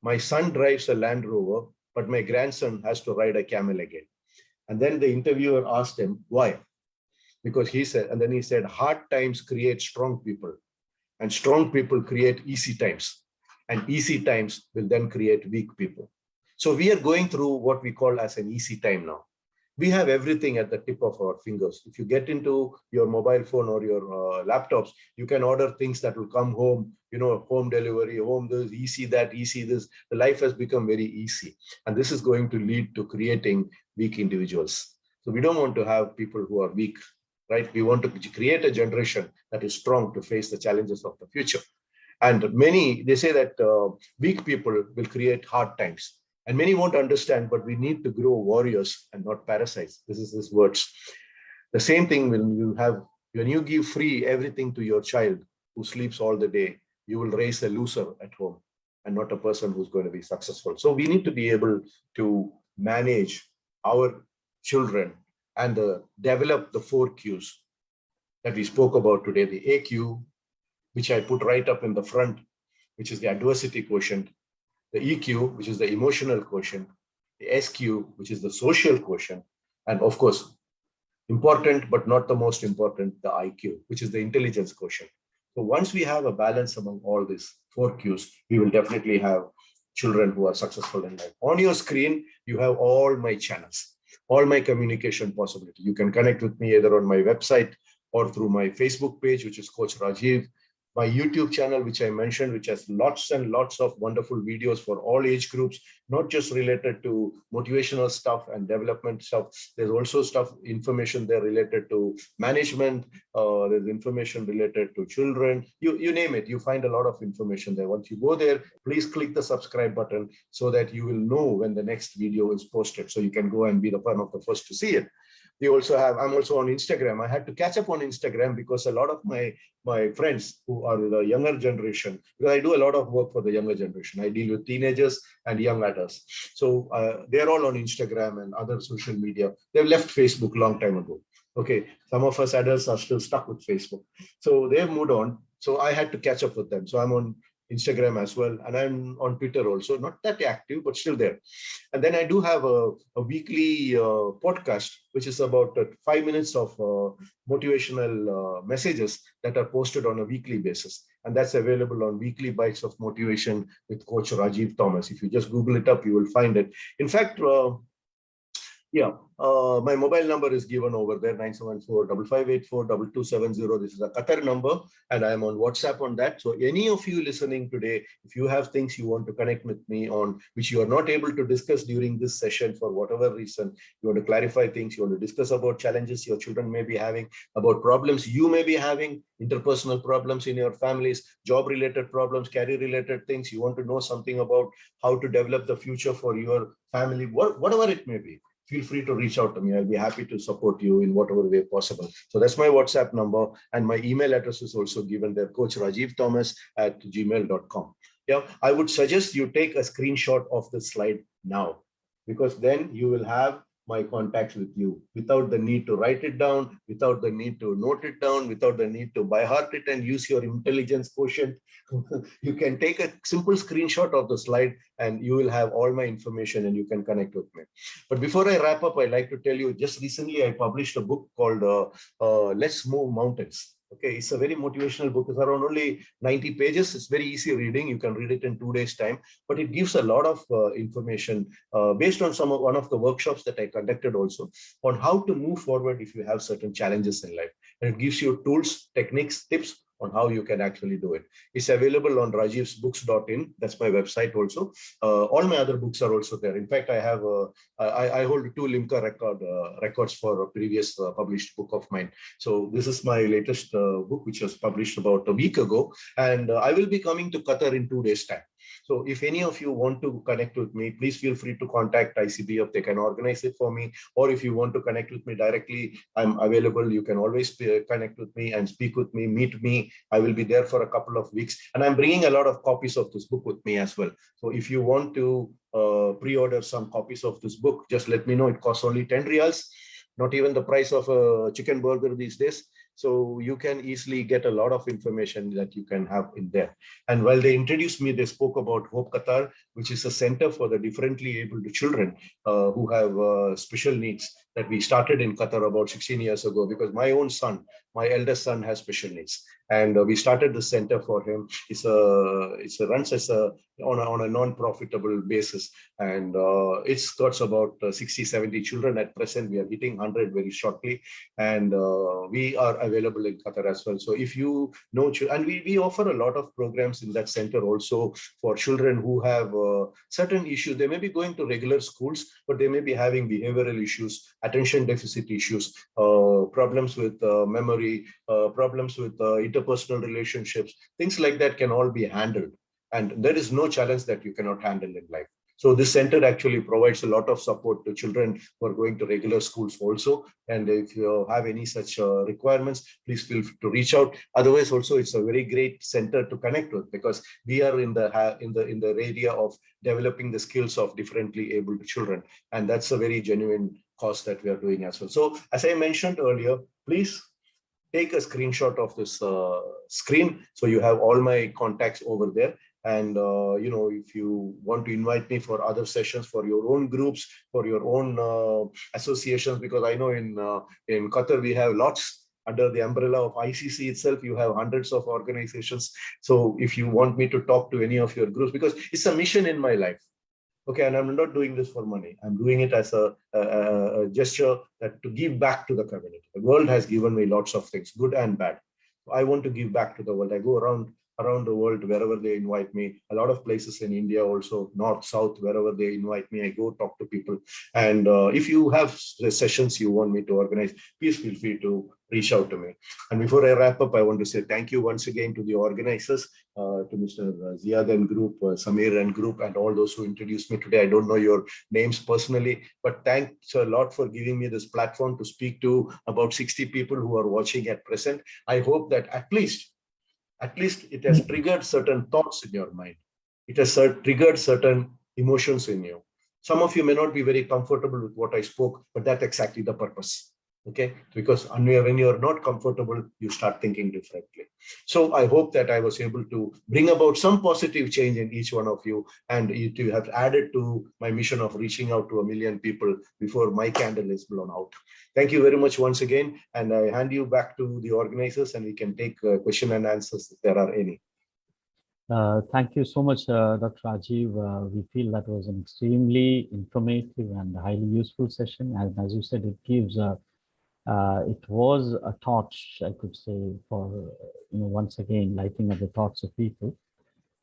E: my son drives a Land Rover, but my grandson has to ride a camel again." And then the interviewer asked him, why? Because he said, and then he said, hard times create strong people, and strong people create easy times, and easy times will then create weak people. So we are going through what we call as an easy time now. We have everything at the tip of our fingers. If you get into your mobile phone or your laptops, you can order things that will come home, home delivery, home this, easy that, easy this. The life has become very easy. And this is going to lead to creating weak individuals. So we don't want to have people who are weak, right? We want to create a generation that is strong to face the challenges of the future. And they say that weak people will create hard times. And many won't understand, but we need to grow warriors and not parasites. This is his words. The same thing when you give free everything to your child who sleeps all the day, you will raise a loser at home and not a person who's going to be successful. So we need to be able to manage our children and develop the 4 Qs that we spoke about today. The AQ, which I put right up in the front, which is the adversity quotient. The EQ, which is the emotional quotient, the SQ, which is the social quotient, and of course, important but not the most important, the IQ, which is the intelligence quotient. So once we have a balance among all these 4 Qs, we will definitely have children who are successful in life. On your screen, you have all my channels, all my communication possibility. You can connect with me either on my website or through my Facebook page, which is Coach Rajeev. My YouTube channel, which I mentioned, which has lots and lots of wonderful videos for all age groups, not just related to motivational stuff and development stuff. There's also information there related to management. There's information related to children. You name it, you find a lot of information there. Once you go there, please click the subscribe button so that you will know when the next video is posted. So you can go and be one of the first to see it. I'm also on Instagram. I had to catch up on Instagram because a lot of my friends who are the younger generation, because I do a lot of work for the younger generation. I deal with teenagers and young adults. So they're all on Instagram and other social media. They've left Facebook a long time ago. Okay, some of us adults are still stuck with Facebook. So they've moved on. So I had to catch up with them. So I'm on Instagram as well, and I'm on Twitter also, not that active, but still there. And then I do have a weekly podcast, which is about 5 minutes of motivational messages that are posted on a weekly basis. And that's available on Weekly Bites of Motivation with Coach Rajeev Thomas. If you just Google it up, you will find it. In fact, my mobile number is given over there, 974-5584-2270. This is a Qatar number, and I'm on WhatsApp on that. So any of you listening today, if you have things you want to connect with me on, which you are not able to discuss during this session for whatever reason, you want to clarify things, you want to discuss about challenges your children may be having, about problems you may be having, interpersonal problems in your families, job-related problems, career-related things, you want to know something about how to develop the future for your family, whatever it may be, feel free to reach out to me. I'll be happy to support you in whatever way possible. So that's my WhatsApp number, and my email address is also given there, coachrajeevthomas@gmail.com. Yeah, I would suggest you take a screenshot of the slide now, because then you will have my contacts with you without the need to write it down, without the need to note it down, without the need to by heart it and use your intelligence quotient. You can take a simple screenshot of the slide and you will have all my information and you can connect with me. But before I wrap up, I'd like to tell you, just recently I published a book called Let's Move Mountains. Okay, it's a very motivational book. It's around only 90 pages. It's very easy reading. You can read it in 2 days' time, but it gives a lot of information based on one of the workshops that I conducted also on how to move forward if you have certain challenges in life. And it gives you tools, techniques, tips on how you can actually do it. It's available on rajivsbooks.in. That's my website also. All my other books are also there. In fact, I have I hold 2 Limca records for a previous published book of mine. So this is my latest book, which was published about a week ago. And I will be coming to Qatar in 2 days' time. So if any of you want to connect with me, please feel free to contact ICBF. They can organize it for me. Or if you want to connect with me directly, I'm available. You can always connect with me and speak with me, meet me. I will be there for a couple of weeks. And I'm bringing a lot of copies of this book with me as well. So if you want to pre-order some copies of this book, just let me know. It costs only 10 riyals, not even the price of a chicken burger these days. So you can easily get a lot of information that you can have in there. And while they introduced me, they spoke about Hope Qatar, which is a center for the differently abled children who have special needs that we started in Qatar about 16 years ago, because my own son, my eldest son, has special needs. And we started the center for him. It runs as on a non-profitable basis. And it's got about 60, 70 children at present. We are hitting 100 very shortly. And we are available in Qatar as well. So if you know, and we offer a lot of programs in that center also for children who have certain issues. They may be going to regular schools, but they may be having behavioral issues, attention deficit issues, problems with memory, problems with interpersonal relationships. Things like that can all be handled. And there is no challenge that you cannot handle in life. So this center actually provides a lot of support to children who are going to regular schools also. And if you have any such requirements, please feel free to reach out. Otherwise, also it's a very great center to connect with, because we are in the area of developing the skills of differently abled children, and that's a very genuine cause that we are doing as well. So as I mentioned earlier, please take a screenshot of this screen, so you have all my contacts over there. And if you want to invite me for other sessions, for your own groups, for your own associations, because I know in Qatar we have lots under the umbrella of ICC itself. You have hundreds of organizations. So if you want me to talk to any of your groups, because it's a mission in my life. Okay, and I'm not doing this for money. I'm doing it as a gesture that to give back to the community. The world has given me lots of things, good and bad. I want to give back to the world. I go around the world wherever they invite me. A lot of places in India also, north, south, wherever they invite me, I go talk to people. And if you have sessions you want me to organize, please feel free to reach out to me. And before I wrap up, I want to say thank you once again to the organizers, to Mr. Ziad and group, Samir and group, and all those who introduced me today. I don't know your names personally, but thanks a lot for giving me this platform to speak to about 60 people who are watching at present. I hope that at least it has triggered certain thoughts in your mind. It has triggered certain emotions in you. Some of you may not be very comfortable with what I spoke, but that's exactly the purpose. Okay, because when you're not comfortable, you start thinking differently. So I hope that I was able to bring about some positive change in each one of you, and you have added to my mission of reaching out to 1 million people before my candle is blown out. Thank you very much once again, and I hand you back to the organizers, and we can take question and answers if there are any.
A: Thank you so much, Dr. Rajeev. We feel that was an extremely informative and highly useful session. And as you said, it gives it was a torch, I could say, for once again lighting up the thoughts of people.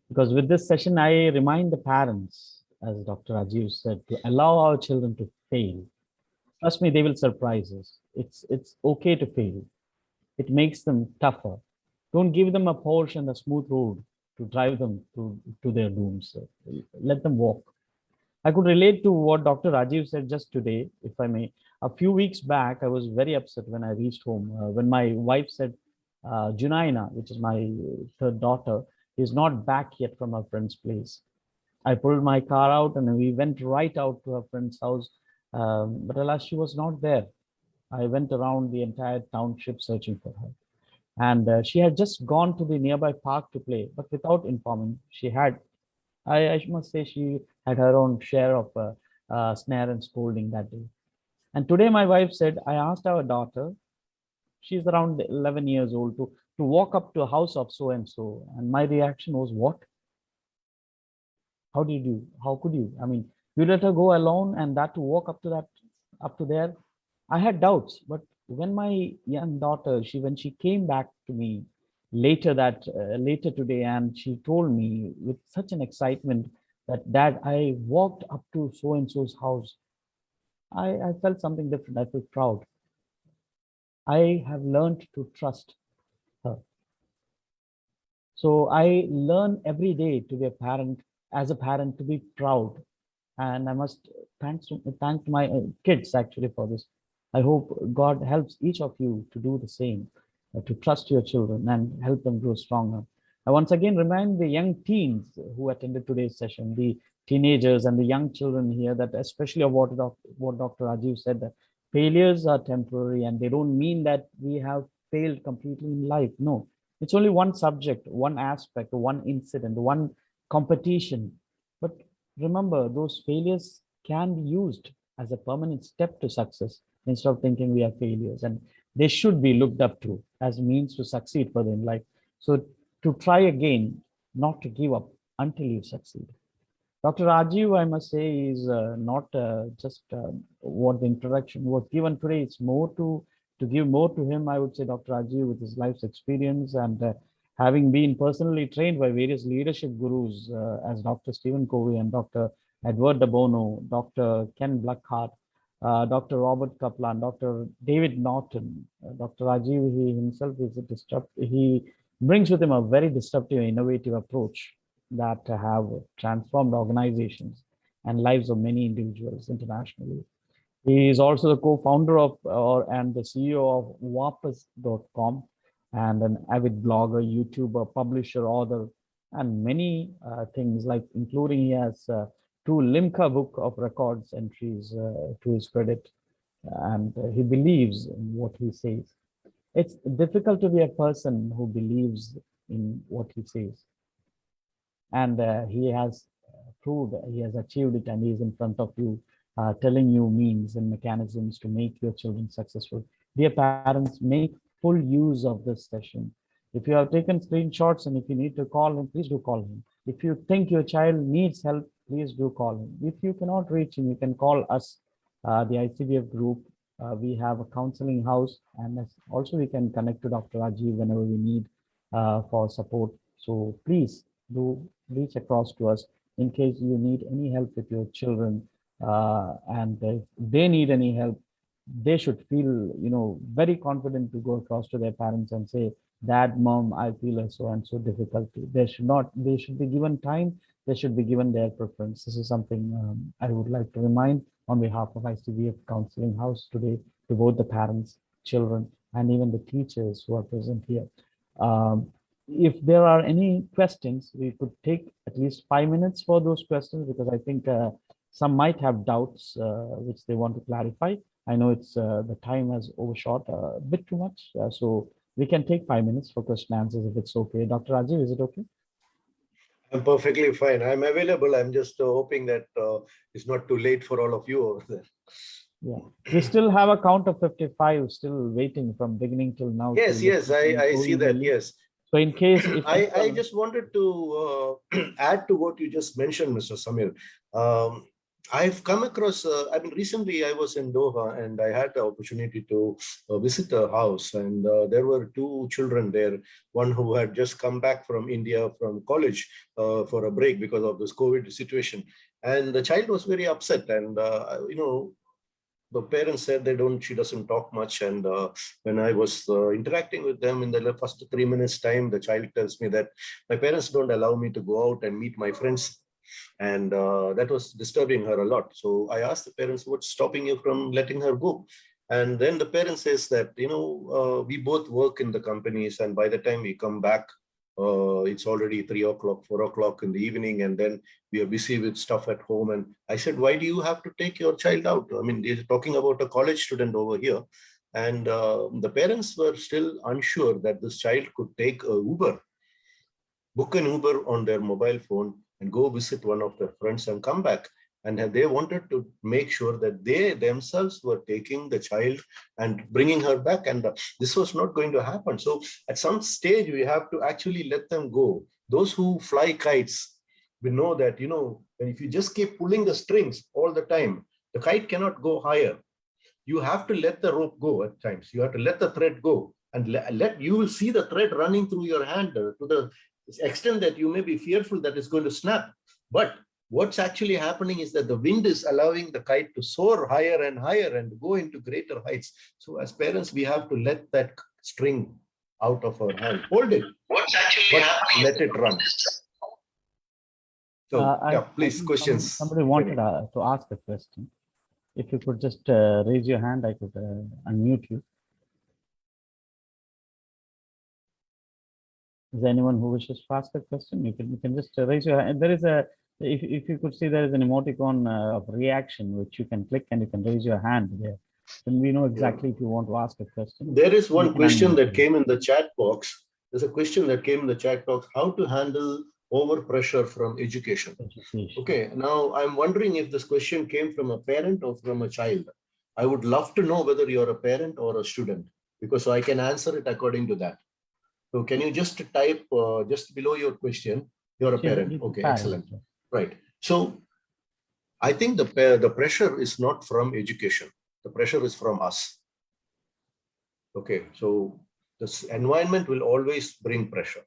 A: Because with this session, I remind the parents, as Dr. Rajeev said, to allow our children to fail. Trust me, they will surprise us. It's okay to fail. It makes them tougher. Don't give them a Porsche and a smooth road to drive them to their dooms. Let them walk. I could relate to what Dr. Rajeev said just today, if I may. A few weeks back, I was very upset when I reached home, when my wife said, Junaina, which is my third daughter, is not back yet from her friend's place. I pulled my car out and we went right out to her friend's house. But alas, she was not there. I went around the entire township searching for her. And she had just gone to the nearby park to play, but without informing, she had, I must say, she had her own share of snare and scolding that day. And today my wife said, I asked our daughter, she's around 11 years old, to walk up to a house of so-and-so. And my reaction was, what? How did you, how could you? I mean, you let her go alone and that to walk up to there? I had doubts, but when my young daughter, when she came back to me later today, and she told me with such an excitement that, Dad, I walked up to so and so's house. I felt something different. I felt proud. I have learned to trust her. So I learn every day to be a parent, as a parent, to be proud. And I must thank my kids actually for this. I hope God helps each of you to do the same, to trust your children and help them grow stronger. I once again remind the young teens who attended today's session, the teenagers and the young children here, that especially of what Dr. Rajeev said, that failures are temporary and they don't mean that we have failed completely in life. No, it's only one subject, one aspect, one incident, one competition. But remember, those failures can be used as a permanent step to success instead of thinking we are failures. And they should be looked up to as means to succeed further in life. So to try again, not to give up until you succeed. Dr. Rajeev, I must say, is not just what the introduction was given today. It's more to give more to him. I would say Dr. Rajeev, with his life's experience and having been personally trained by various leadership gurus as Dr. Stephen Covey and Dr. Edward de Bono, Dr. Ken Bluckhart, Dr. Robert Kaplan, Dr. David Norton, Dr. Rajeev, he himself is he brings with him a very disruptive, innovative approach that have transformed organizations and lives of many individuals internationally. He is also the co-founder of and the CEO of Wapas.com and an avid blogger, YouTuber, publisher, author, and many things, like including he has 2 Limca Book of Records entries to his credit, and he believes in what he says. It's difficult to be a person who believes in what he says. And he has proved, he has achieved it, and he is in front of you, telling you means and mechanisms to make your children successful. Dear parents, make full use of this session. If you have taken screenshots and if you need to call him, please do call him. If you think your child needs help, please do call him. If you cannot reach him, you can call us, the ICBF group. We have a counseling house, and also we can connect to Dr. Rajeev whenever we need for support. So please do reach across to us in case you need any help with your children, and if they need any help, they should feel, very confident to go across to their parents and say, Dad, Mom, I feel a so and so difficulty. They should be given time. They should be given their preference. This is something I would like to remind on behalf of ICBF Counseling House today to both the parents, children, and even the teachers who are present here. If there are any questions, we could take at least 5 minutes for those questions, because I think some might have doubts which they want to clarify. I know it's the time has overshot a bit too much, so we can take 5 minutes for question answers if it's okay. Dr. Rajeev, is it okay?
E: I'm perfectly fine. I'm available. I'm just hoping that it's not too late for all of you over there.
A: Yeah, we still have a count of 55 still waiting from beginning till now.
E: Yes, I see that. Yes.
A: So in case if
E: I just wanted to add to what you just mentioned, Mr. Samir. I've come across, recently I was in Doha and I had the opportunity to visit a house, and there were 2 children there, one who had just come back from India from college for a break because of this COVID situation. And the child was very upset, and, the parents said she doesn't talk much. And when I was interacting with them in the first 3 minutes time, the child tells me that my parents don't allow me to go out and meet my friends. And that was disturbing her a lot. So I asked the parents, what's stopping you from letting her go? And then the parent says that, we both work in the companies, and by the time we come back, it's already 3 o'clock, 4 o'clock in the evening, and then we are busy with stuff at home. And I said, why do you have to take your child out? I mean, they're talking about a college student over here. And the parents were still unsure that this child could take a Uber, book an Uber on their mobile phone and go visit one of their friends and come back. And they wanted to make sure that they themselves were taking the child and bringing her back. And this was not going to happen. So at some stage, we have to actually let them go. Those who fly kites, we know that, if you just keep pulling the strings all the time, the kite cannot go higher. You have to let the rope go at times. You have to let the thread go. and let you will see the thread running through your hand to the extent that you may be fearful that it's going to snap. But what's actually happening is that the wind is allowing the kite to soar higher and higher and go into greater heights. So as parents, we have to let that string out of our hand, hold it, but let it run. So please, questions.
A: Somebody wanted to ask a question. If you could just raise your hand, I could unmute you. Is there anyone who wishes to ask a question? You can just raise your hand. There is a, if you could see, there is an emoticon of reaction which you can click and you can raise your hand there. Then we know exactly if you want to ask a question.
E: There is one question that came in the chat box. There's a question that came in the chat box: how to handle overpressure from education. Okay, now I'm wondering if this question came from a parent or from a child. I would love to know whether you're a parent or a student, because I can answer it according to that. So can you just type just below your question, you're a parent. Okay, excellent. Right. So I think the pressure is not from education. The pressure is from us. Okay, so this environment will always bring pressure.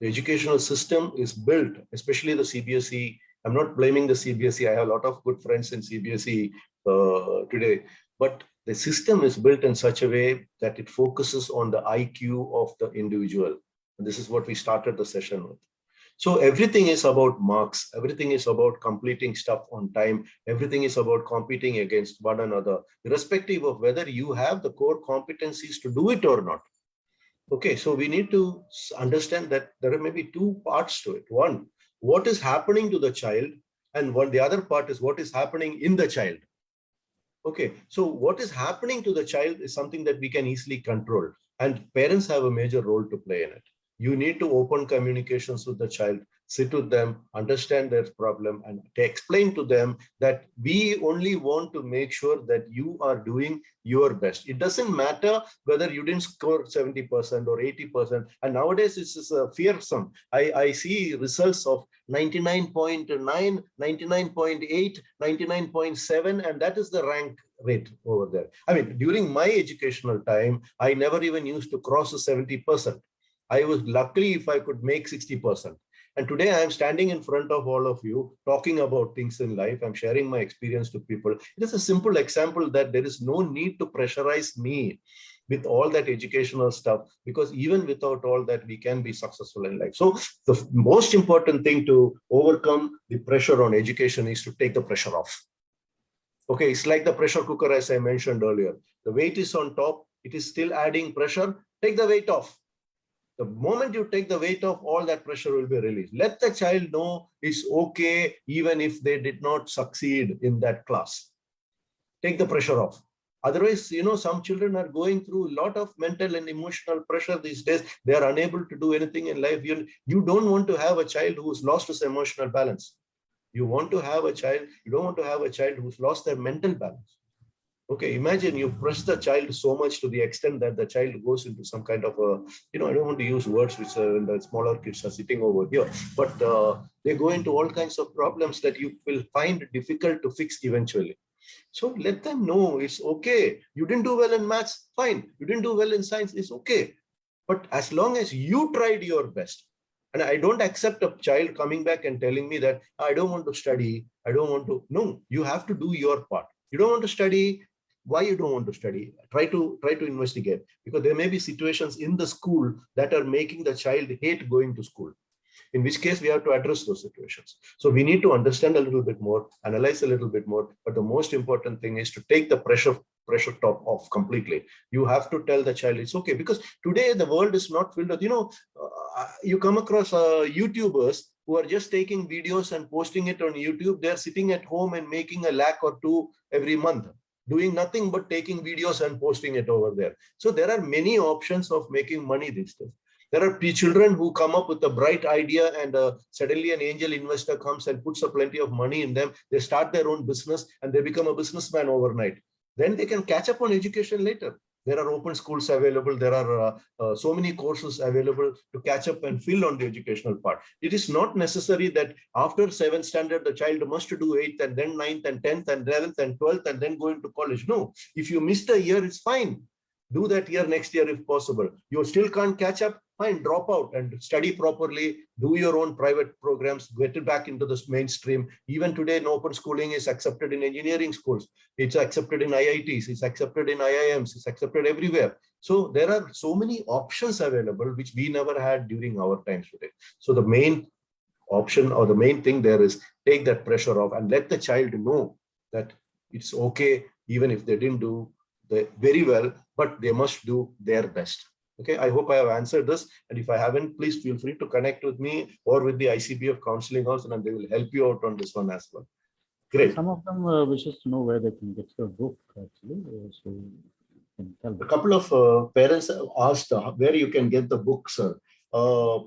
E: The educational system is built, especially the CBSE. I'm not blaming the CBSE. I have a lot of good friends in CBSE today, but the system is built in such a way that it focuses on the IQ of the individual. And this is what we started the session with. So everything is about marks. Everything is about completing stuff on time. Everything is about competing against one another, irrespective of whether you have the core competencies to do it or not. Okay, so we need to understand that there are maybe two parts to it. One, what is happening to the child, and the other part is what is happening in the child. Okay, so what is happening to the child is something that we can easily control, and parents have a major role to play in it. You need to open communications with the child, sit with them, understand their problem, and explain to them that we only want to make sure that you are doing your best. It doesn't matter whether you didn't score 70% or 80%. And nowadays it's fearsome. I see results of 99.9, 99.8, 99.7, and that is the rank rate over there. I mean, during my educational time, I never even used to cross the 70%. I was lucky if I could make 60%. And today I am standing in front of all of you, talking about things in life. I'm sharing my experience to people. It is a simple example that there is no need to pressurize me with all that educational stuff, because even without all that, we can be successful in life. So the most important thing to overcome the pressure on education is to take the pressure off. Okay, it's like the pressure cooker, as I mentioned earlier. The weight is on top. It is still adding pressure. Take the weight off. The moment you take the weight off, all that pressure will be released. Let the child know it's okay, even if they did not succeed in that class. Take the pressure off. Otherwise, you know, some children are going through a lot of mental and emotional pressure these days. They are unable to do anything in life. You don't want to have a child who's lost his emotional balance. You want to have a child, you don't want to have a child who's lost their mental balance. Okay, imagine you press the child so much to the extent that the child goes into some kind of a, you know, I don't want to use words which the smaller kids are sitting over here, but they go into all kinds of problems that you will find difficult to fix eventually. So let them know it's okay. You didn't do well in maths, fine. You didn't do well in science, it's okay. But as long as you tried your best, and I don't accept a child coming back and telling me that I don't want to study, I don't want to. No, you have to do your part. You don't want to study. Why you don't want to study? Try to investigate, because there may be situations in the school that are making the child hate going to school, in which case we have to address those situations. So we need to understand a little bit more, analyze a little bit more, but the most important thing is to take the pressure top off completely. You have to tell the child it's okay, because today the world is not filled with, you know, you come across YouTubers who are just taking videos and posting it on YouTube. They're sitting at home and making $1 lakh or 2 every month, doing nothing but taking videos and posting it over there. So there are many options of making money these days. There are children who come up with a bright idea, and suddenly an angel investor comes and puts a plenty of money in them. They start their own business and they become a businessman overnight. Then they can catch up on education later. There are open schools available. There are so many courses available to catch up and fill on the educational part. It is not necessary that after 7th standard, the child must do 8th and then 9th and 10th and 11th and 12th and then go into college. No, if you missed a year, it's fine. Do that year, next year if possible. You still can't catch up, fine, drop out and study properly, do your own private programs, get it back into the mainstream. Even today, open schooling is accepted in engineering schools. It's accepted in IITs, it's accepted in IIMs, it's accepted everywhere. So there are so many options available, which we never had during our times today. So the main option or the main thing there is take that pressure off and let the child know that it's okay, even if they didn't do very well, but they must do their best. Okay, I hope I have answered this. And if I haven't, please feel free to connect with me or with the ICBF counseling house, and they will help you out on this one as well. Great.
A: Some of them wishes to know where they can get your book, actually. So you can tell them.
E: A couple of parents have asked where you can get the book, sir.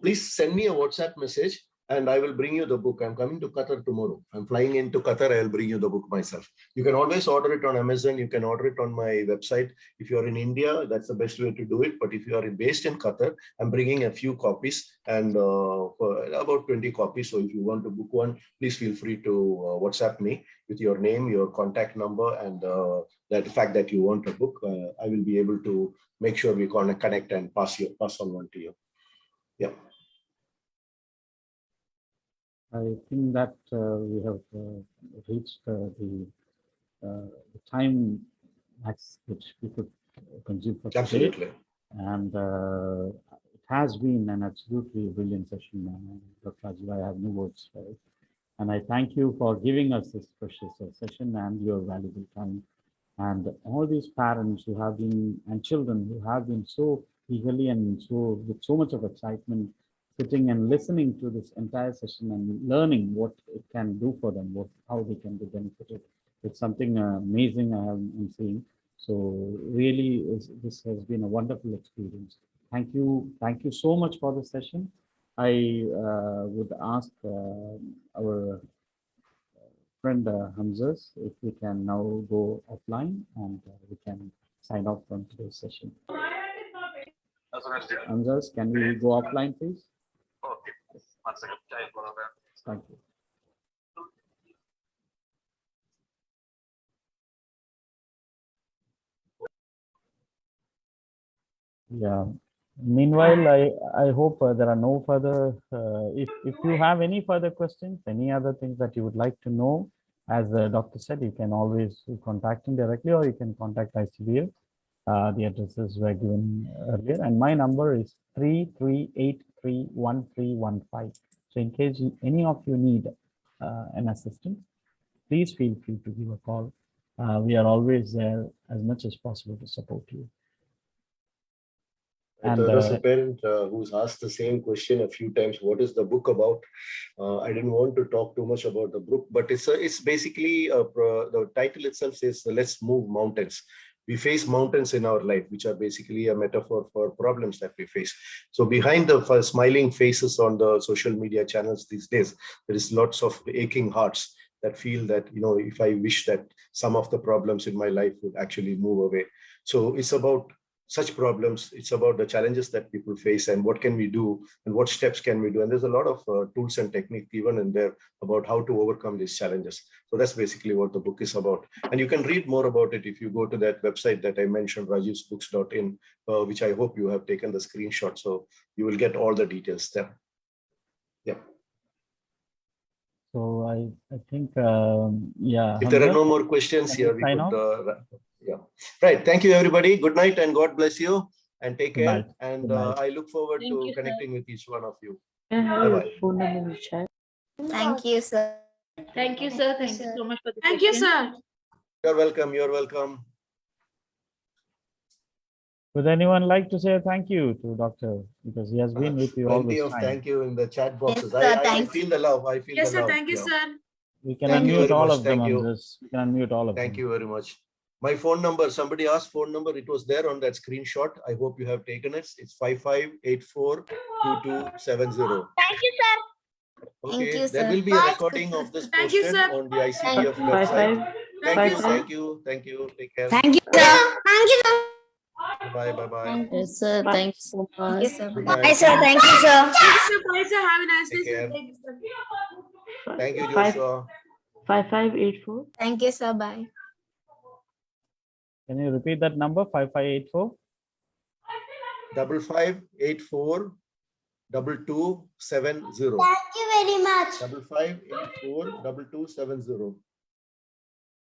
E: Please send me a WhatsApp message and I will bring you the book. I'm coming to Qatar tomorrow. I'm flying into Qatar. I'll bring you the book myself. You can always order it on Amazon. You can order it on my website. If you're in India, that's the best way to do it. But if you are based in Qatar, I'm bringing a few copies and about 20 copies. So if you want to book one, please feel free to WhatsApp me with your name, your contact number, and that fact that you want a book. I will be able to make sure we connect and pass on one to you. Yeah.
A: I think that we have reached the time max which we could consume for today.
E: Absolutely.
A: And it has been an absolutely brilliant session, Dr. Rajeev. I have no words for it. And I thank you for giving us this precious session and your valuable time. And all these parents who have been, and children who have been so eagerly and so with so much of excitement sitting and listening to this entire session and learning what it can do for them, how they can be benefited. It's something amazing I'm seeing. So really, this has been a wonderful experience. Thank you so much for the session. I would ask our friend Hamzas if we can now go offline and we can sign off from today's session. Hamzas, can we go offline, please?
B: Okay. 1 second.
A: Thank you. Yeah. Meanwhile, I hope there are no further. If you have any further questions, any other things that you would like to know, as the doctor said, you can always contact him directly, or you can contact ICBF. The addresses were given earlier, and my number is 33831315. So in case any of you need an assistance, please feel free to give a call. We are always there as much as possible to support you.
E: And there was a parent who's asked the same question a few times. What is the book about? I didn't want to talk too much about the book, but it's basically the title itself says, "Let's Move Mountains." We face mountains in our life, which are basically a metaphor for problems that we face. So behind the smiling faces on the social media channels these days, there is lots of aching hearts that feel that, if I wish that some of the problems in my life would actually move away. So it's about such problems. It's about the challenges that people face and what can we do and what steps can we do. And there's a lot of tools and techniques even in there about how to overcome these challenges. So that's basically what the book is about. And you can read more about it if you go to that website that I mentioned, rajivsbooks.in, which I hope you have taken the screenshot. So you will get all the details there. Yeah.
A: So I think, yeah.
E: If there are no more questions here, we could yeah. Right. Thank you, everybody. Good night and God bless you and take care. And I look forward to connecting with each one of you. Bye-bye.
F: Thank you, sir.
C: Thank you, sir. Thank you so much for the
G: Thank you, sir.
E: You're welcome. You're welcome.
A: Would anyone like to say thank you to Doctor, because he has been with you all this time?
E: Thank you in the chat boxes.
F: Yes,
E: I feel the love. I feel
G: Yes,
E: the
G: sir.
E: love.
G: Thank you, sir.
A: We can
E: Thank you
A: unmute
E: very
A: all
E: much.
A: of them
E: Thank
A: on
E: you.
A: this. We can unmute all of them.
E: Thank you very much. My phone number, somebody asked phone number. It was there on that screenshot. I hope you have taken it. It's 55842270.
F: Thank you, sir.
E: Okay,
F: Thank you,
E: there
F: sir.
E: will be a recording of this
G: Thank you,
E: posted
G: sir.
E: on the ICBF website. Thank you. Take care.
F: Thank you, sir. Thank you, sir.
E: Bye. Bye.
F: Yes, sir. Thank you so much. Yes, sir.
E: Good
F: Bye,
E: night.
F: sir. Thank you, sir.
G: Thank you, sir. Bye, sir. Have a nice
E: Take
G: day, sir.
E: care.
G: Thank you, sir.
E: Thank you, Joshua.
H: 5584.
F: Thank you, sir. Bye.
A: Can you repeat that number? 5584?
E: 5584 2270.
F: Thank you very much.
E: 5584 2270.